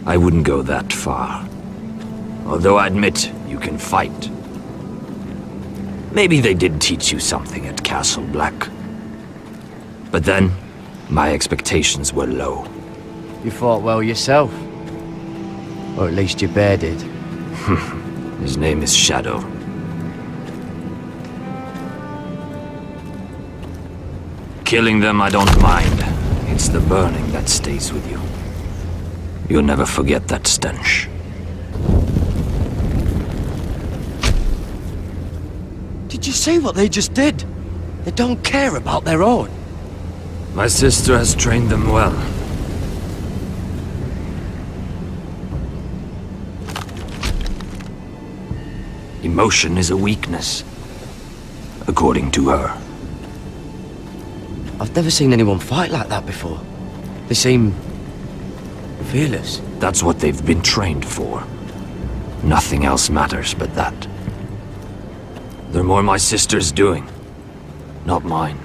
I wouldn't go that far. Although I admit, you can fight. Maybe they did teach you something at Castle Black. But then, my expectations were low. You fought well yourself. Or at least your bear did. His name is Shadow. Killing them I don't mind. It's the burning that stays with you. You'll never forget that stench. Did you see what they just did? They don't care about their own. My sister has trained them well. Emotion is a weakness, according to her. I've never seen anyone fight like that before. They seem fearless. That's what they've been trained for. Nothing else matters but that. They're more my sister's doing, not mine.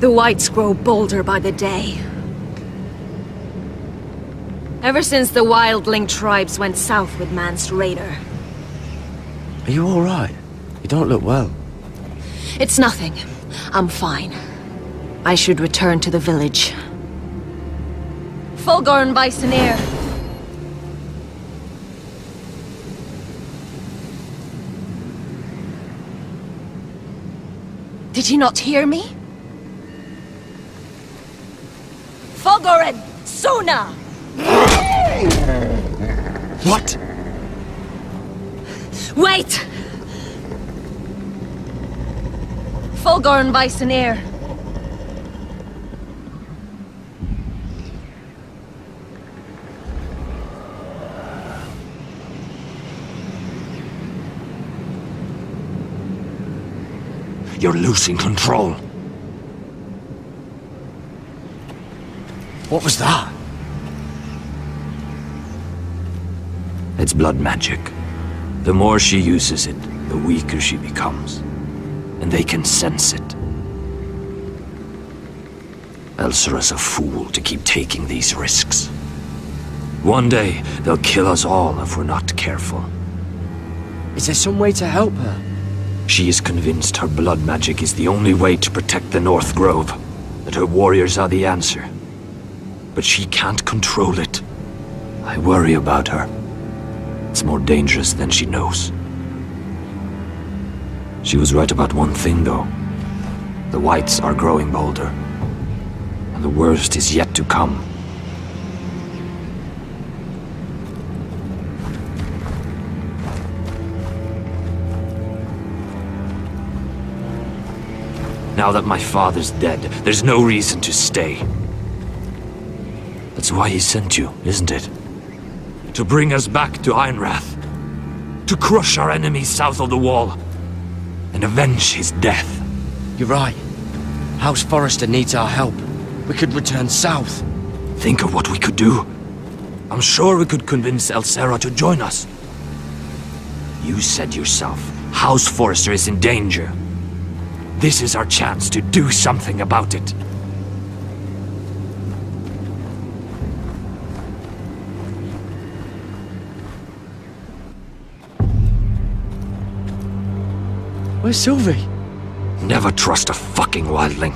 The whites grow bolder by the day. Ever since the wildling tribes went south with Man's raider. Are you all right? You don't look well. It's nothing. I'm fine. I should return to the village. Fulgorn Bysonir. Did you not hear me? Fulgorin! Suna! What? Wait! Fulgorn Bysonir. You're losing control. What was that? It's blood magic. The more she uses it, the weaker she becomes. And they can sense it. Elsera's a fool to keep taking these risks. One day, they'll kill us all if we're not careful. Is there some way to help her? She is convinced her blood magic is the only way to protect the North Grove, that her warriors are the answer. But she can't control it. I worry about her. It's more dangerous than she knows. She was right about one thing, though. The Whites are growing bolder. And the worst is yet to come. Now that my father's dead, there's no reason to stay. That's why he sent you, isn't it? To bring us back to Ironrath. To crush our enemies south of the wall. And avenge his death. You're right. House Forrester needs our help. We could return south. Think of what we could do. I'm sure we could convince Elsera to join us. You said yourself, House Forrester is in danger. This is our chance to do something about it. Where's Sylvie? Never trust a fucking wildling.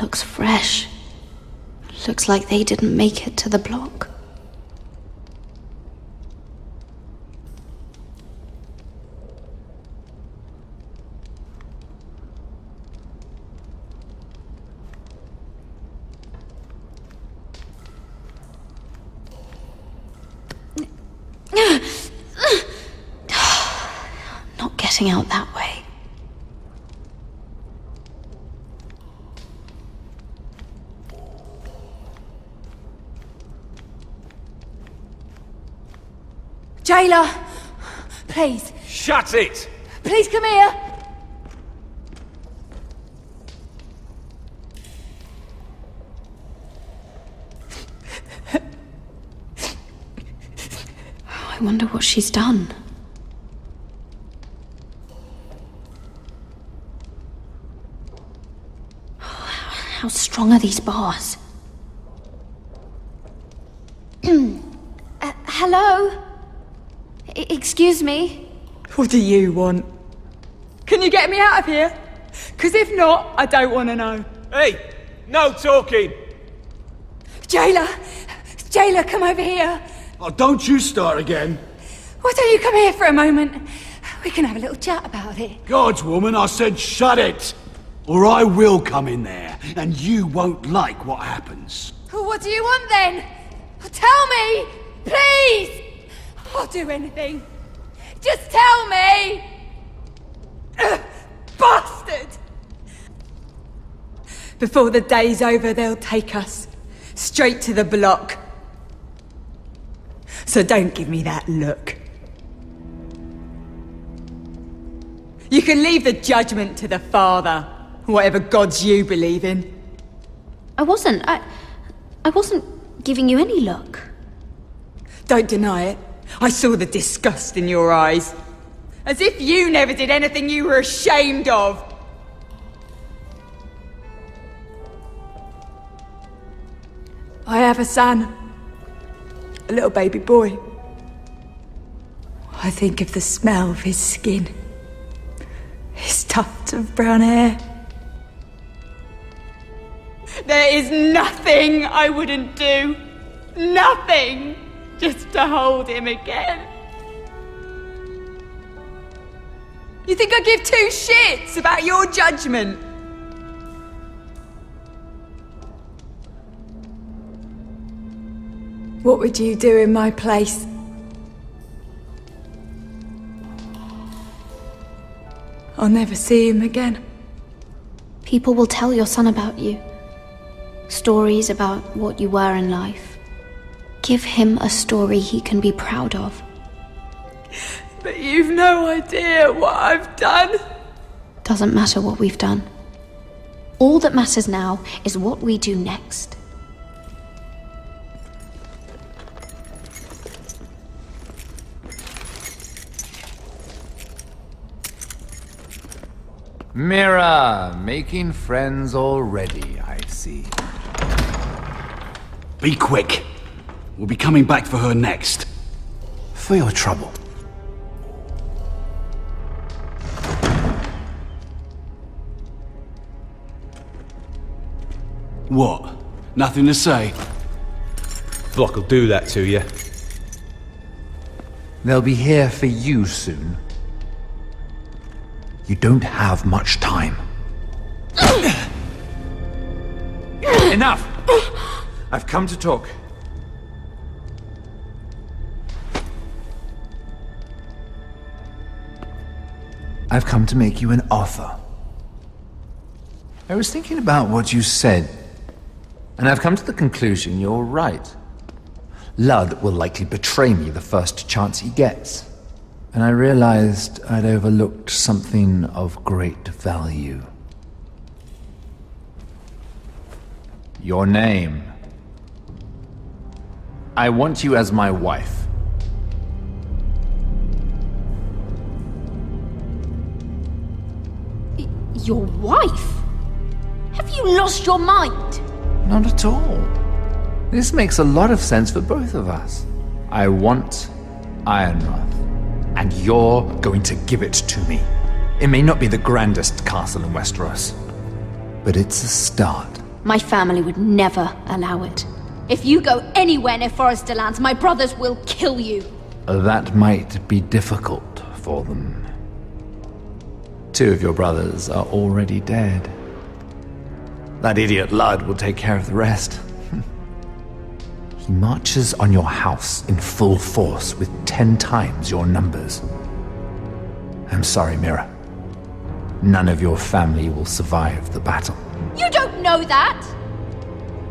Looks fresh. Looks like they didn't make it to the block. Not getting out that way. Jailer! Please. Shut it! Please come here! I wonder what she's done. How strong are these bars? Hello? Excuse me? What do you want? Can you get me out of here? Because if not, I don't want to know. Hey! No talking! Jailer! Jailer, come over here! Oh, don't you start again. Why don't you come here for a moment? We can have a little chat about it. Gods, woman, I said shut it! Or I will come in there, and you won't like what happens. Well, what do you want then? Tell me! Please! I'll do anything. Just tell me! Bastard! Before the day's over, they'll take us straight to the block. So don't give me that look. You can leave the judgment to the Father, whatever gods you believe in. I wasn't giving you any look. Don't deny it. I saw the disgust in your eyes. As if you never did anything you were ashamed of. I have a son. A little baby boy. I think of the smell of his skin, his tufts of brown hair. There is nothing I wouldn't do. Nothing! Just to hold him again. You think I give two shits about your judgment? What would you do in my place? I'll never see him again. People will tell your son about you. Stories about what you were in life. Give him a story he can be proud of. But you've no idea what I've done. Doesn't matter what we've done. All that matters now is what we do next. Mira, making friends already, I see. Be quick. We'll be coming back for her next. For your trouble. What? Nothing to say? Flock will do that to you. They'll be here for you soon. You don't have much time. Enough! I've come to talk. I've come to make you an offer. I was thinking about what you said, and I've come to the conclusion you're right. Ludd will likely betray me the first chance he gets. And I realized I'd overlooked something of great value. Your name. I want you as my wife. Your wife? Have you lost your mind? Not at all. This makes a lot of sense for both of us. I want Ironrath. And you're going to give it to me. It may not be the grandest castle in Westeros, but it's a start. My family would never allow it. If you go anywhere near Forester Lands, my brothers will kill you. That might be difficult for them. 2 of your brothers are already dead. That idiot Ludd will take care of the rest. He marches on your house in full force with 10 times your numbers. I'm sorry, Mira. None of your family will survive the battle. You don't know that!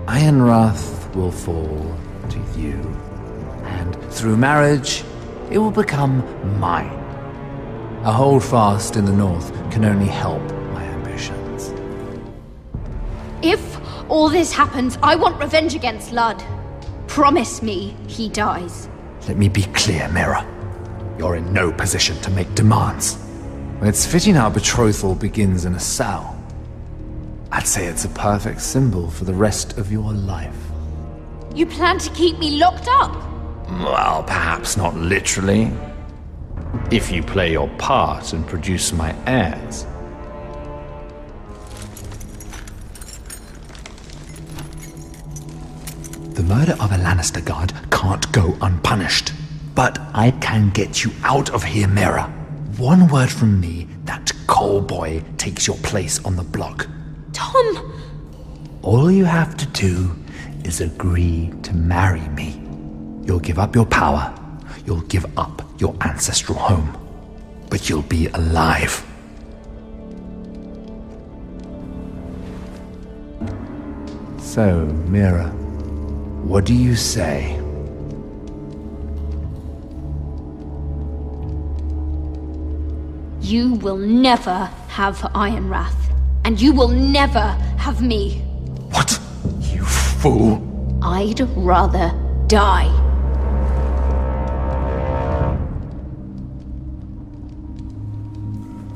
Ironrath will fall to you, and through marriage, it will become mine. A holdfast in the north can only help my ambitions. If all this happens, I want revenge against Ludd. Promise me he dies. Let me be clear, Mira. You're in no position to make demands. It's fitting our betrothal begins in a cell. I'd say it's a perfect symbol for the rest of your life. You plan to keep me locked up? Well, perhaps not literally. If you play your part and produce my heirs. The murder of a Lannister guard can't go unpunished. But I can get you out of here, Mira. One word from me, that coal boy takes your place on the block. Tom! All you have to do is agree to marry me. You'll give up your power. You'll give up your ancestral home. But you'll be alive. So, Mira, what do you say? You will never have Ironrath. And you will never have me. What? You fool! I'd rather die.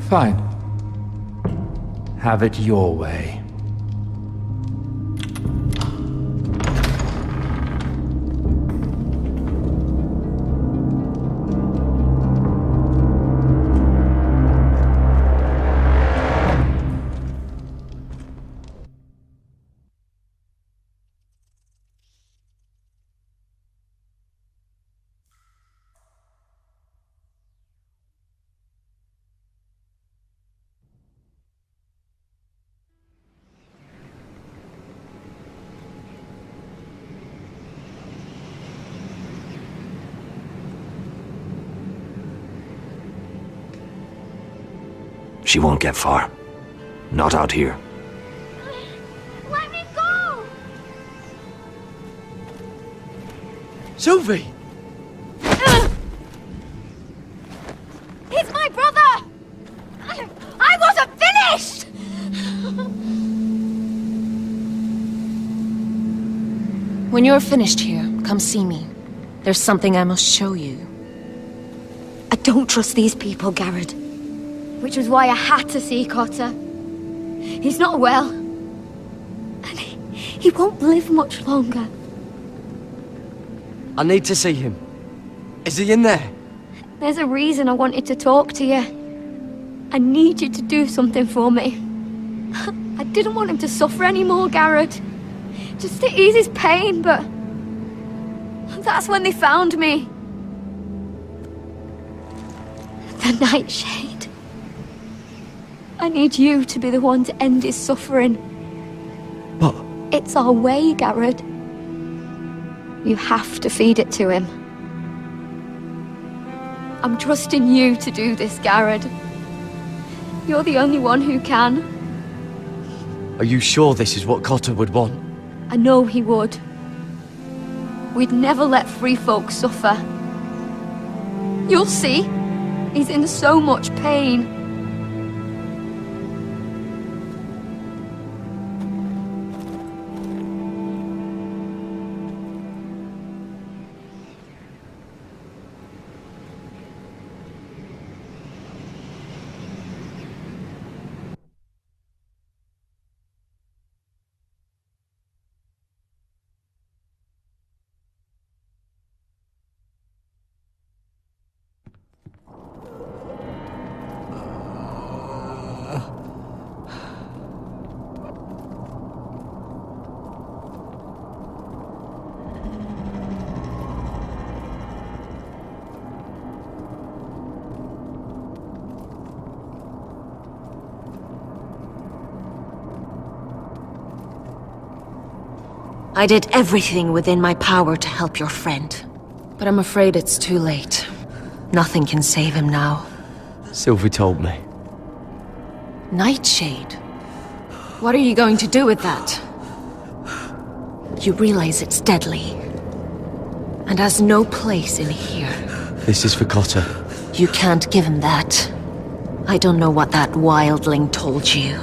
Fine. Have it your way. She won't get far. Not out here. Let me go! Sylvie! He's my brother! I wasn't finished! When you're finished here, come see me. There's something I must show you. I don't trust these people, Garrett. Which was why I had to see Cotter. He's not well. And he won't live much longer. I need to see him. Is he in there? There's a reason I wanted to talk to you. I need you to do something for me. I didn't want him to suffer anymore, Garrett. Just to ease his pain, but... that's when they found me. The Nightshade. I need you to be the one to end his suffering. But... it's our way, Garrett. You have to feed it to him. I'm trusting you to do this, Garrett. You're the only one who can. Are you sure this is what Cotter would want? I know he would. We'd never let free folk suffer. You'll see. He's in so much pain. I did everything within my power to help your friend. But I'm afraid it's too late. Nothing can save him now. Sylvie told me. Nightshade? What are you going to do with that? You realize it's deadly. And has no place in here. This is for Cotter. You can't give him that. I don't know what that wildling told you.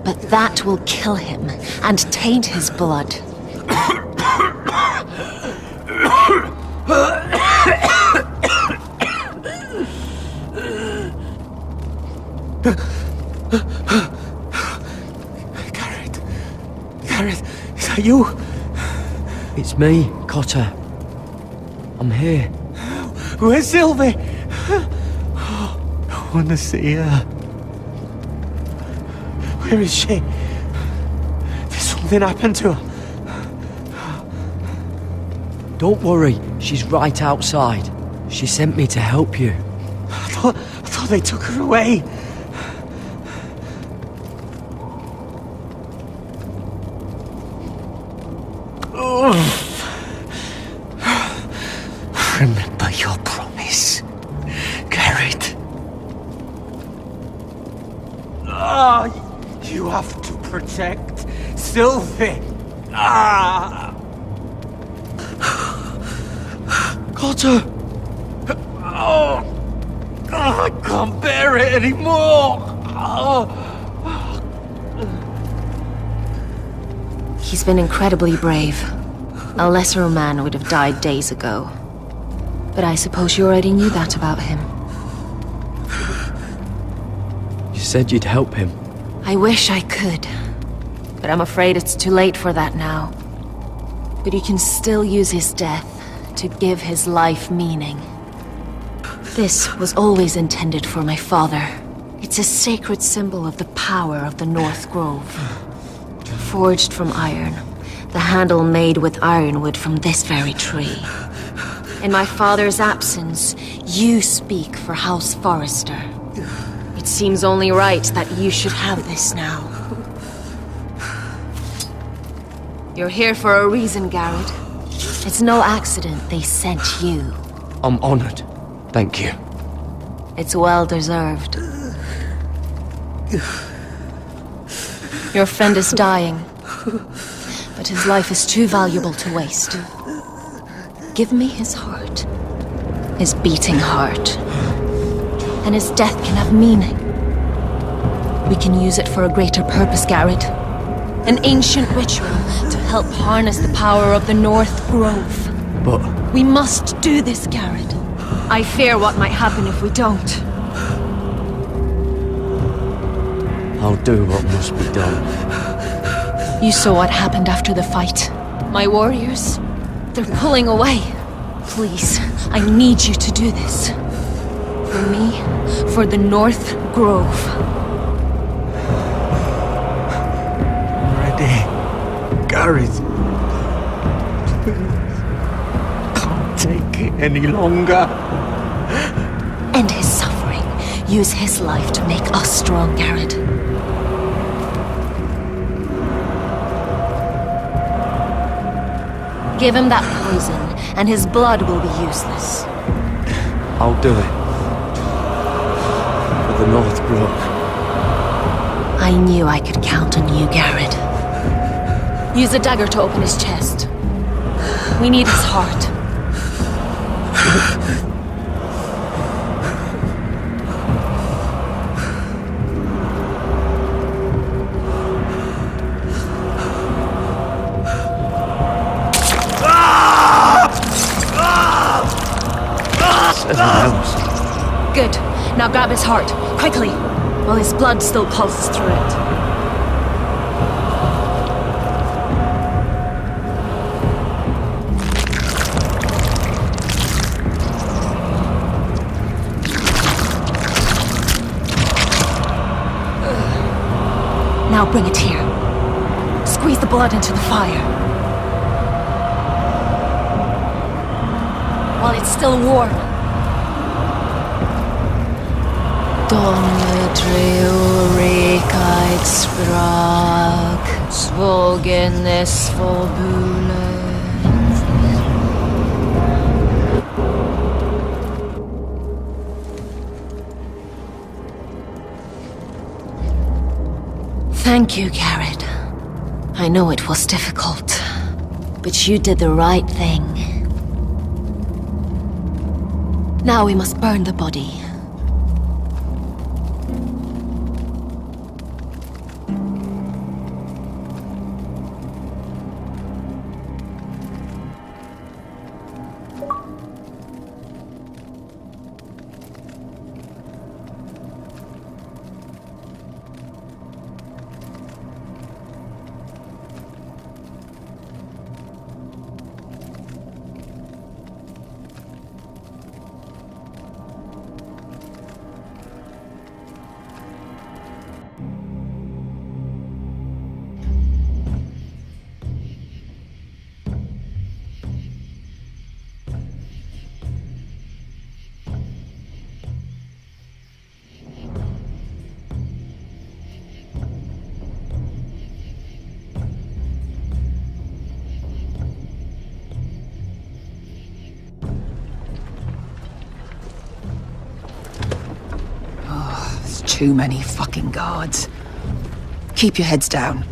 But that will kill him and taint his blood. Garrett, is that you? It's me, Cotter. I'm here. Where's Sylvie? I want to see her. Where is she? Did something happen to her? Don't worry, she's right outside. She sent me to help you. I thought they took her away. Remember your promise, Garrett. You have to protect Sylvie. Cotter! I can't bear it anymore. He's been incredibly brave. A lesser man would have died days ago. But I suppose you already knew that about him. You said you'd help him. I wish I could. But I'm afraid it's too late for that now. But you can still use his death to give his life meaning. This was always intended for my father. It's a sacred symbol of the power of the North Grove. Forged from iron, the handle made with ironwood from this very tree. In my father's absence, you speak for House Forrester. It seems only right that you should have this now. You're here for a reason, Garrett. It's no accident they sent you. I'm honored. Thank you. It's well deserved. Your friend is dying, but his life is too valuable to waste. Give me his heart. His beating heart. And his death can have meaning. We can use it for a greater purpose, Garrett. An ancient ritual to help harness the power of the North Grove. But... We must do this, Garrett. I fear what might happen if we don't. I'll do what must be done. You saw what happened after the fight. My warriors, they're pulling away. Please, I need you to do this. For me, for the North Grove. Ready, Gareth. Can't take it any longer. End his suffering. Use his life to make us strong, Garrett. Give him that poison, and his blood will be useless. I'll do it. For the North Grove. I knew I could count on you, Garrett. Use the dagger to open his chest. We need his heart. Good. Now grab his heart, quickly, while his blood still pulses through it. Now bring it here. Squeeze the blood into the fire. While it's still warm. Donne treurigheid sprak, svogenes forbule. Thank you, Garrett. I know it was difficult, but you did the right thing. Now we must burn the body. Too many fucking guards. Keep your heads down.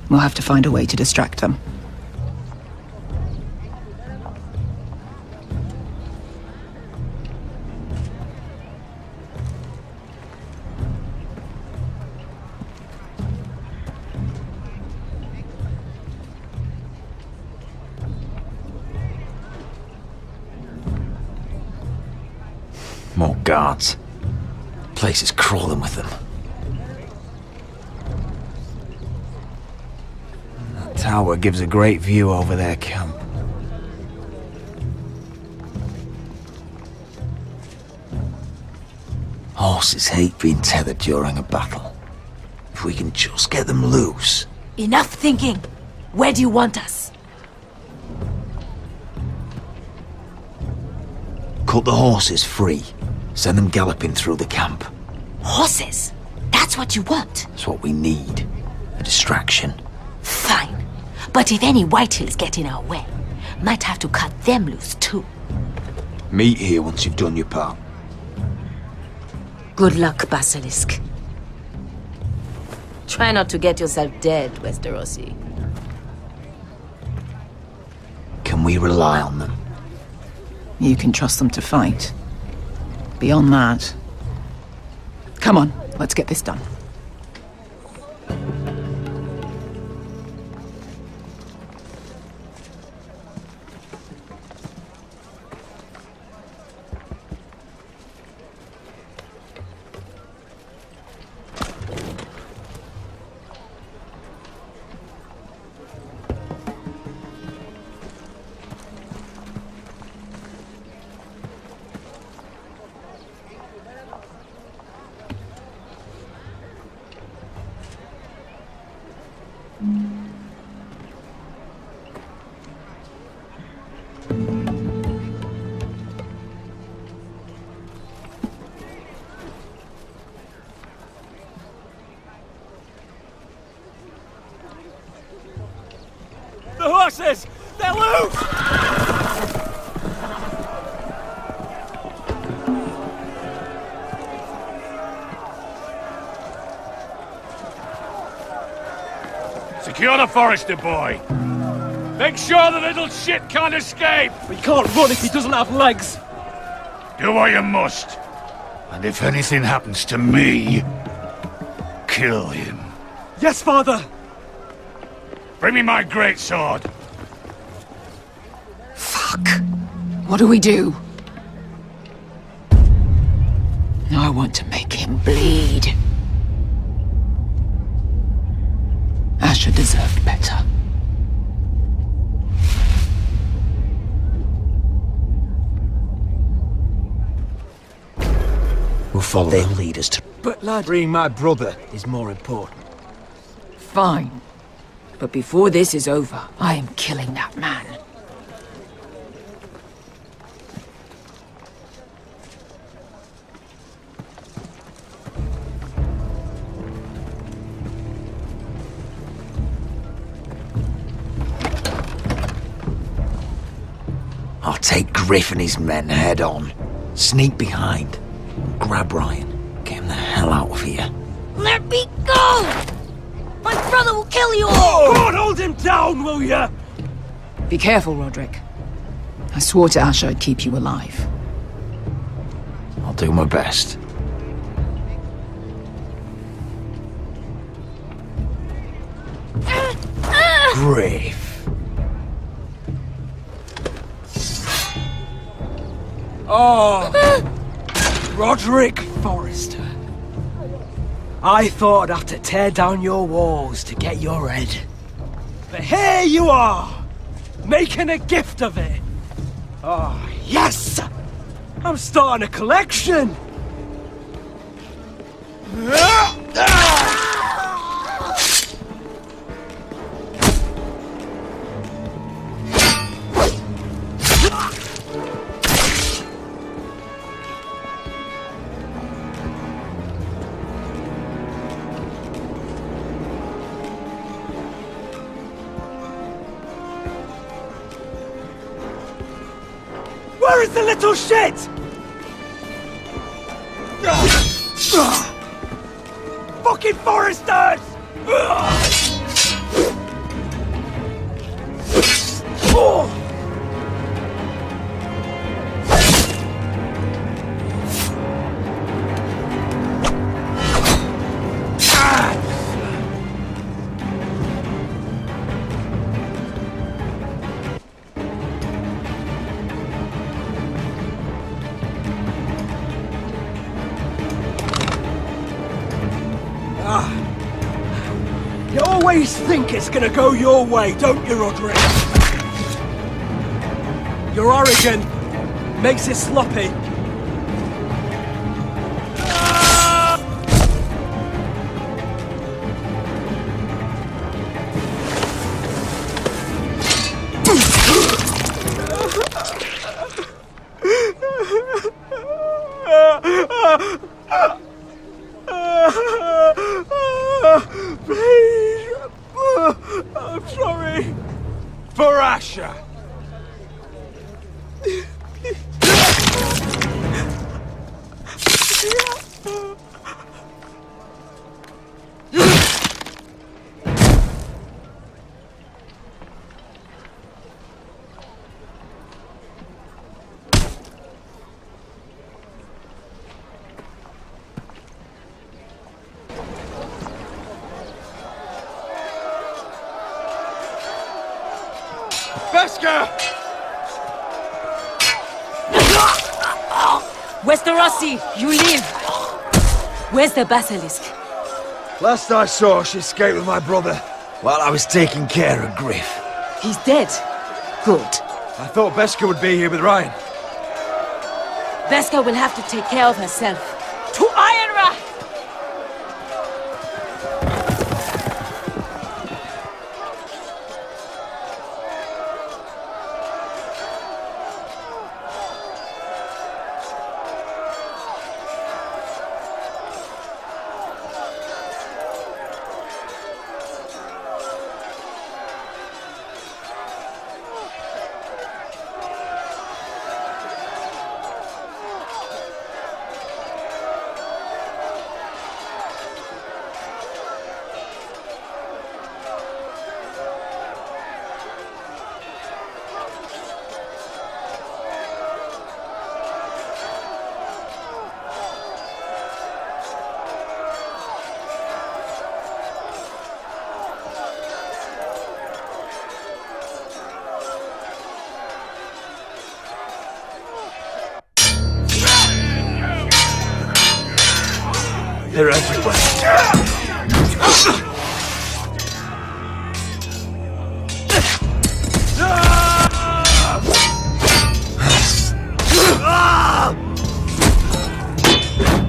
We'll have to find a way to distract them. More guards. Place is crawling with them. That tower gives a great view over their camp. Horses hate being tethered during a battle. If we can just get them loose. Enough thinking! Where do you want us? Cut the horses free. Send them galloping through the camp. Horses? That's what you want? That's what we need. A distraction. Fine. But if any whitehills get in our way, might have to cut them loose too. Meet here once you've done your part. Good luck, Basilisk. Try not to get yourself dead, Westerosi. Can we rely on them? You can trust them to fight. Beyond that... Come on, let's get this done. The horses! They're loose! Secure the Forester boy. Make sure the little shit can't escape. He can't run if he doesn't have legs. Do what you must. And if anything happens to me, kill him. Yes, father! Bring me my greatsword. Fuck. What do we do? I want to make him bleed. Asher deserved better. We'll follow their leaders to... But lad, freeing my brother is more important. Fine. But before this is over, I am killing that man. I'll take Griff and his men head on. Sneak behind. Grab Ryan. Get him the hell out of here. Let me go! My brother will kill you all! Oh, God, hold him down, will ya? Be careful, Roderick. I swore to Asher I'd keep you alive. I'll do my best. Griff. Oh, Roderick Forrester. I thought I'd have to tear down your walls to get your head. But here you are, making a gift of it. Oh, yes! I'm starting a collection. Where is the little shit? Fucking Foresters! You always think it's gonna go your way, don't you, Roderick? You're arrogant. Makes it sloppy. Please! I'm sorry. For Asher. Beskar! Westerosi, you live! Where's the basilisk? Last I saw, she escaped with my brother while I was taking care of Griff. He's dead. Good. I thought Beskar would be here with Ryan. Beskar will have to take care of herself. To Ironrath! They're everywhere.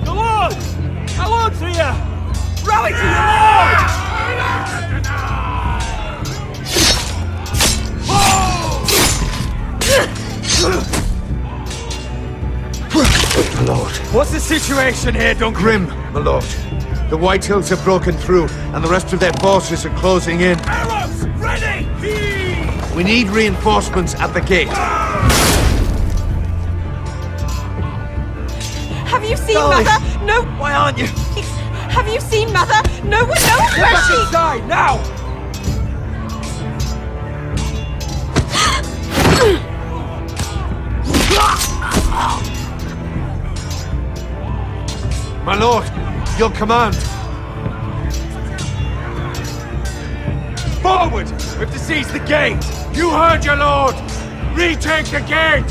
The Lord! My Lord's here! Rally to your Lord! My lord. What's the situation here, Duncan? Grim, my lord. The Whitehills have broken through, and the rest of their forces are closing in. Arrows! Ready! We need reinforcements at the gate. Have you seen Dolly! Mother? No. Why aren't you? Have you seen Mother? No one knows Get where back she. inside, now! My lord, your command. Forward! We have to seize the gate! You heard your lord. Retake the gate.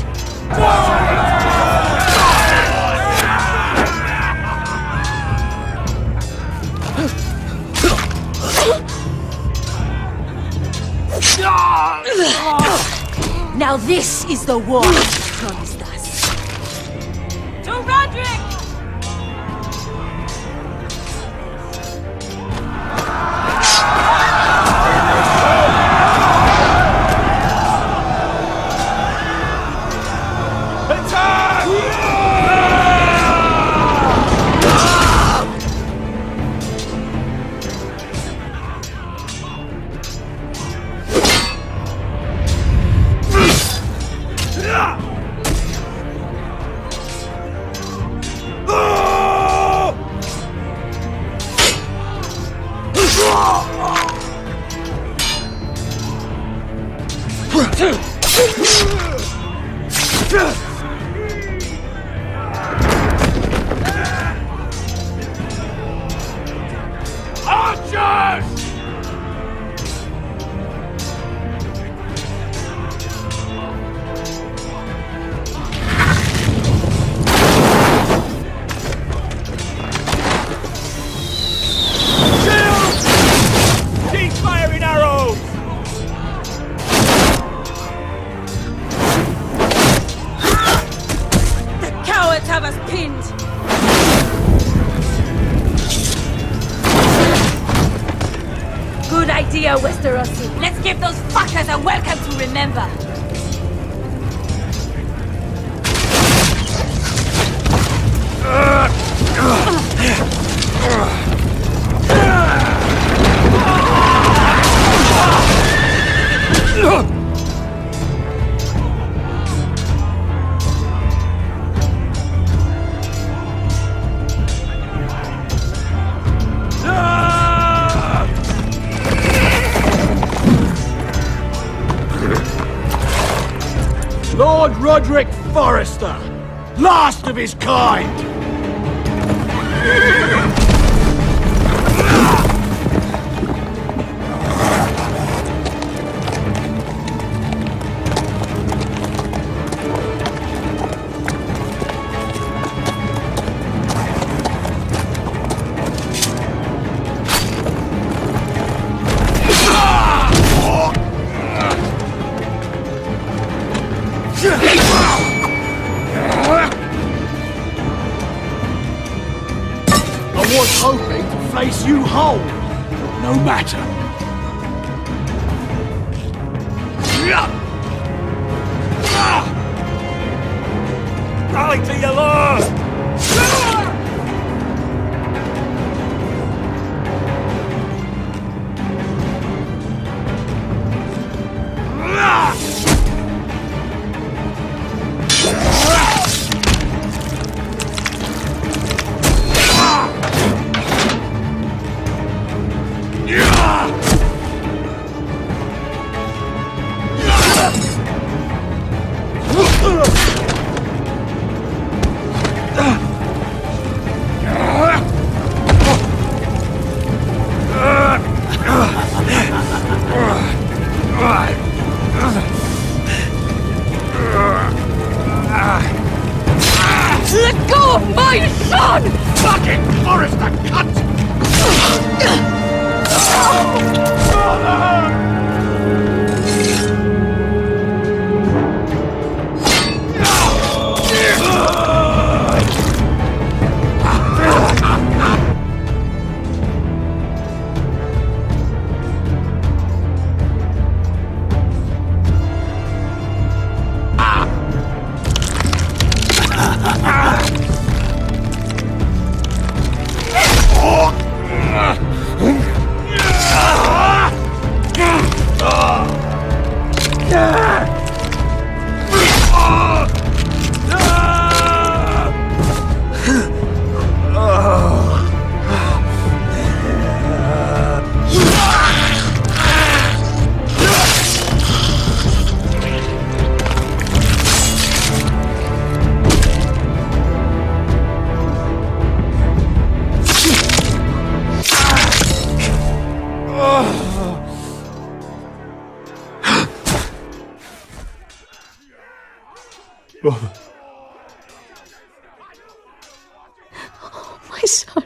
Now this is the war you promised us. To Roderick! Archers! Keep firing arrows! The cowards have us pinned! Good idea, Westerosi. Let's give those fuckers a welcome to remember. Lord Roderick Forrester, last of his kind! no matter. Rally to your lord! Let go of my son! Fucking Forrester cunt! Oh, my son.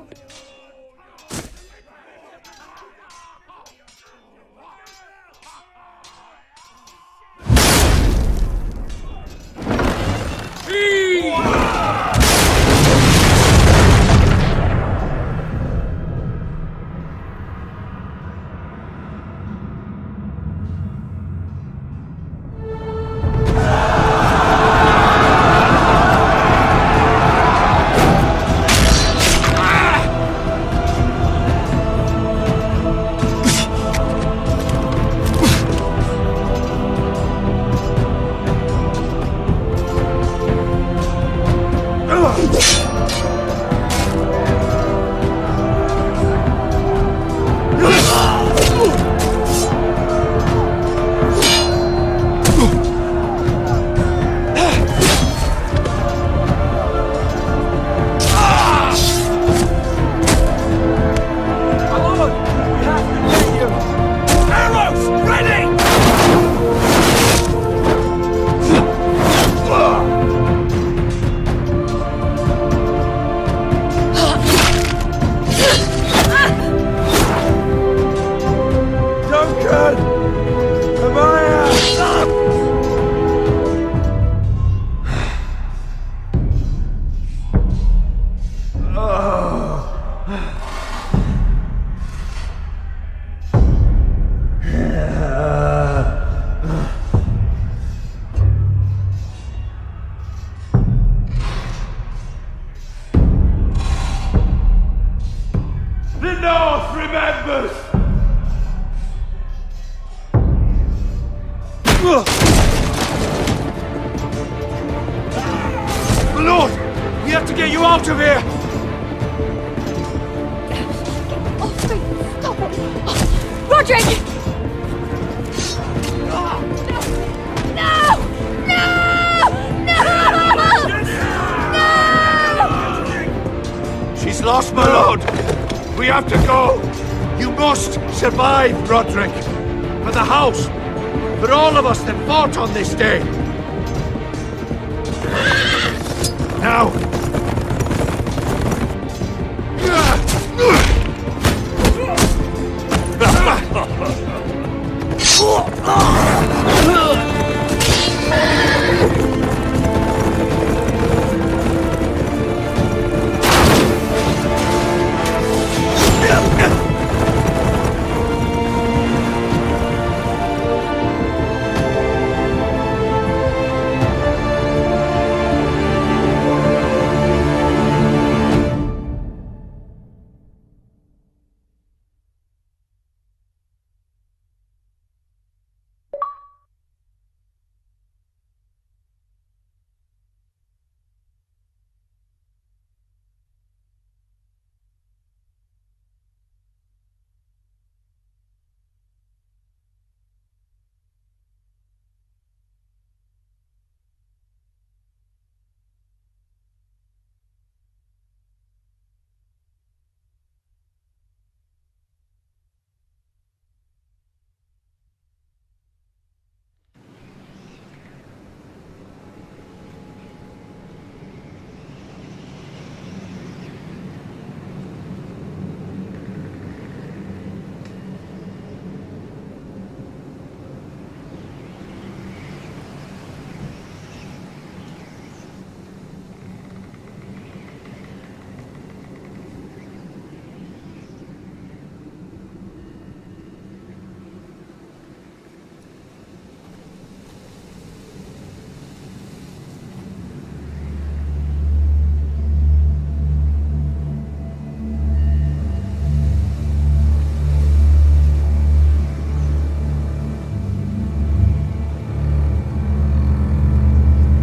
The North remembers! Lord! We have to get you out of here! Stop it! Roderick! She's lost, my lord! We have to go! You must survive, Roderick! For the house! For all of us that fought on this day! Now!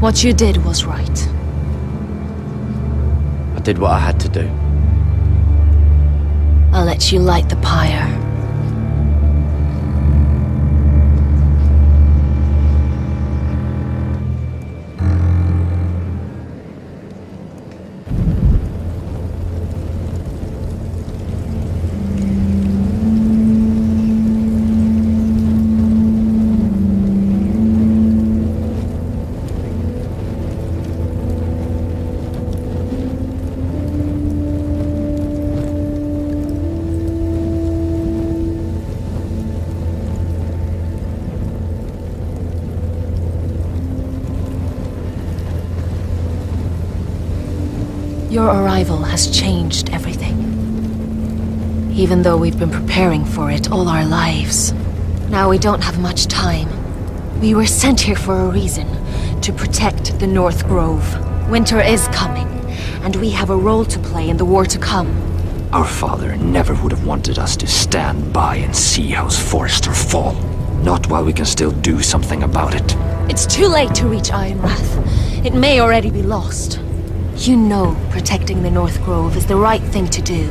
What you did was right. I did what I had to do. I'll let you light the pyre. Your arrival has changed everything. Even though we've been preparing for it all our lives. Now we don't have much time. We were sent here for a reason. To protect the North Grove. Winter is coming, and we have a role to play in the war to come. Our father never would have wanted us to stand by and see House Forrester fall. Not while we can still do something about it. It's too late to reach Ironrath. It may already be lost. You know protecting the North Grove is the right thing to do.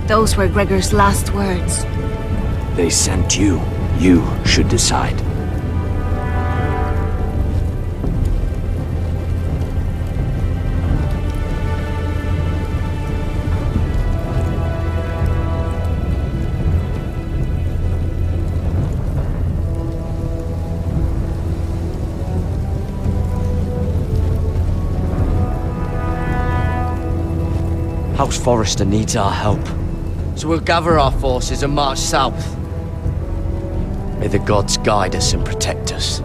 Those were Gregor's last words. They sent you. You should decide. House Forrester needs our help. So we'll gather our forces and march south. May the gods guide us and protect us.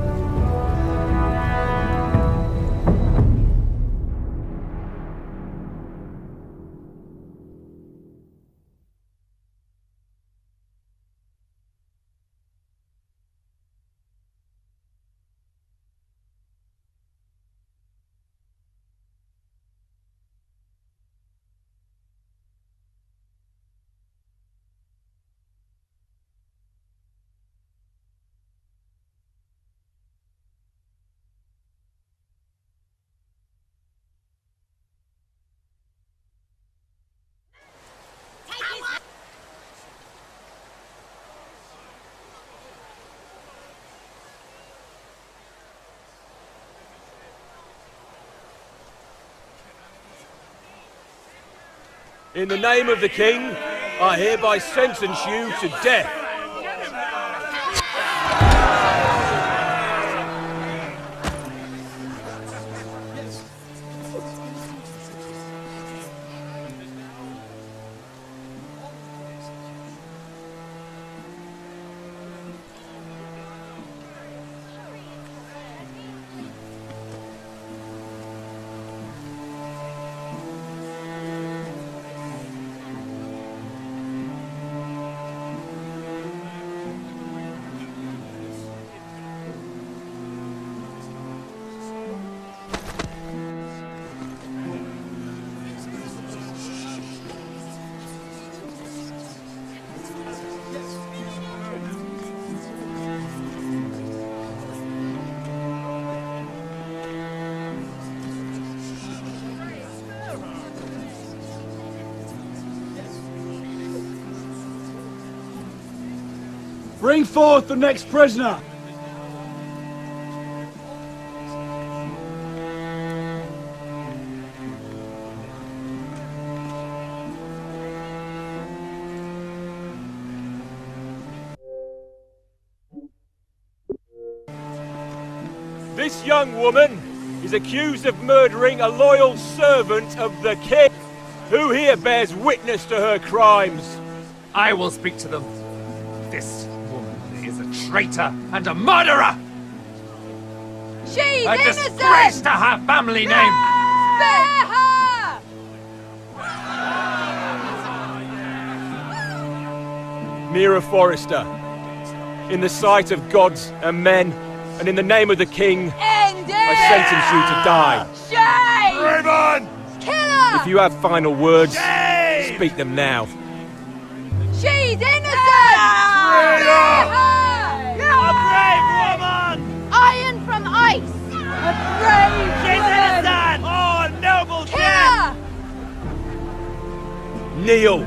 In the name of the King, I hereby sentence you to death. Bring forth the next prisoner! This young woman is accused of murdering a loyal servant of the King. Who here bears witness to her crimes? I will speak to them. This woman is a traitor and a murderer! She's a innocent! disgrace to her family name! Spare her! Mira Forrester, in the sight of gods and men, and in the name of the King, I sentence you to die. Shame! Raven! Kill her! If you have final words, speak them now. She's innocent! Spare her! A brave woman! Iron from ice! A brave kneel.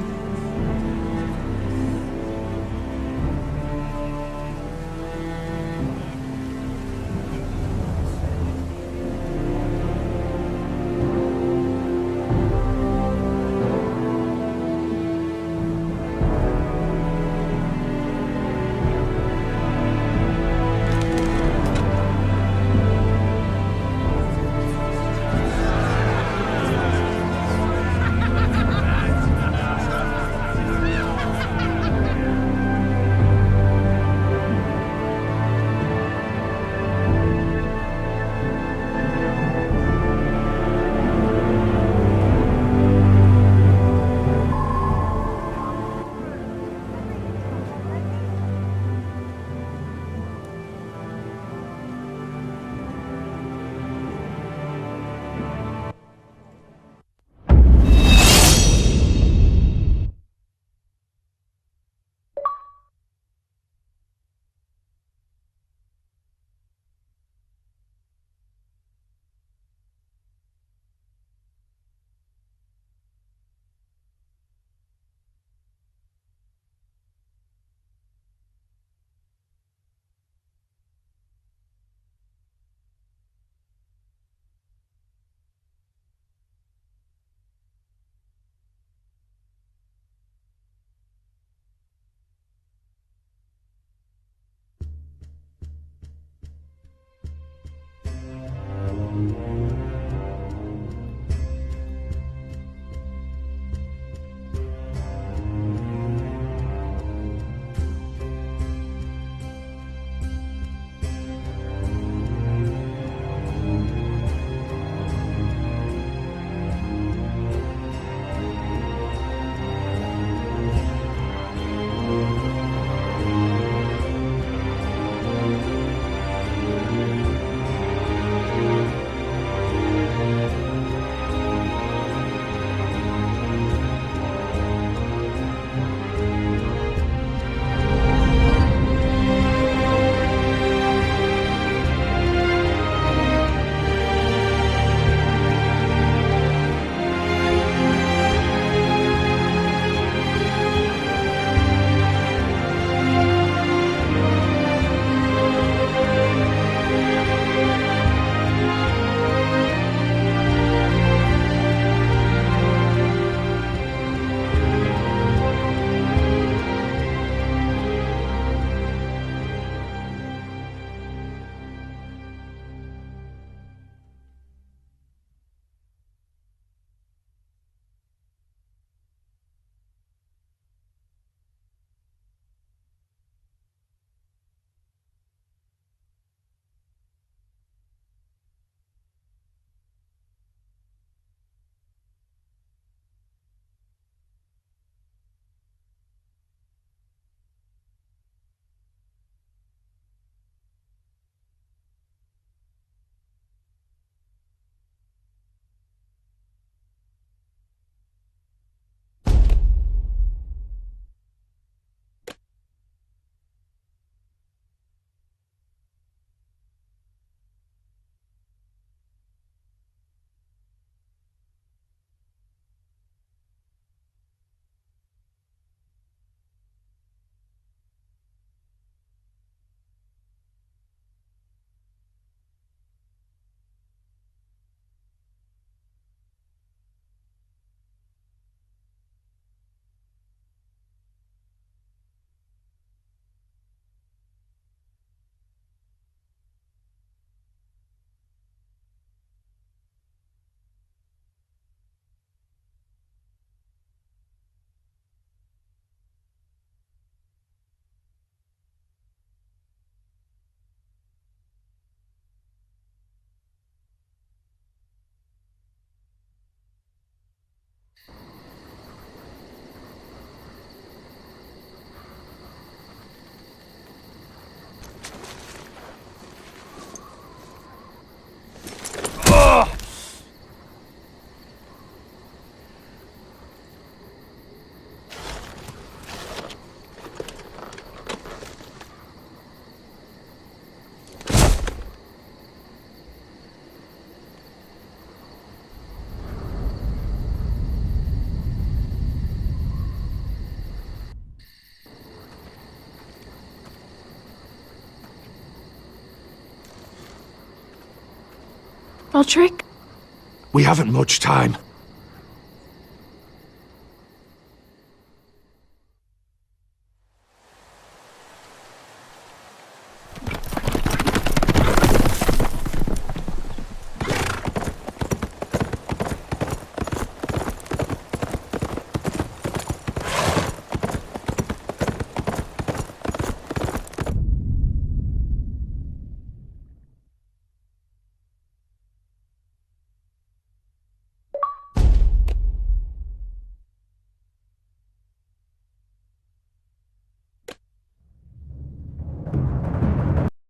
Roderick? We haven't much time.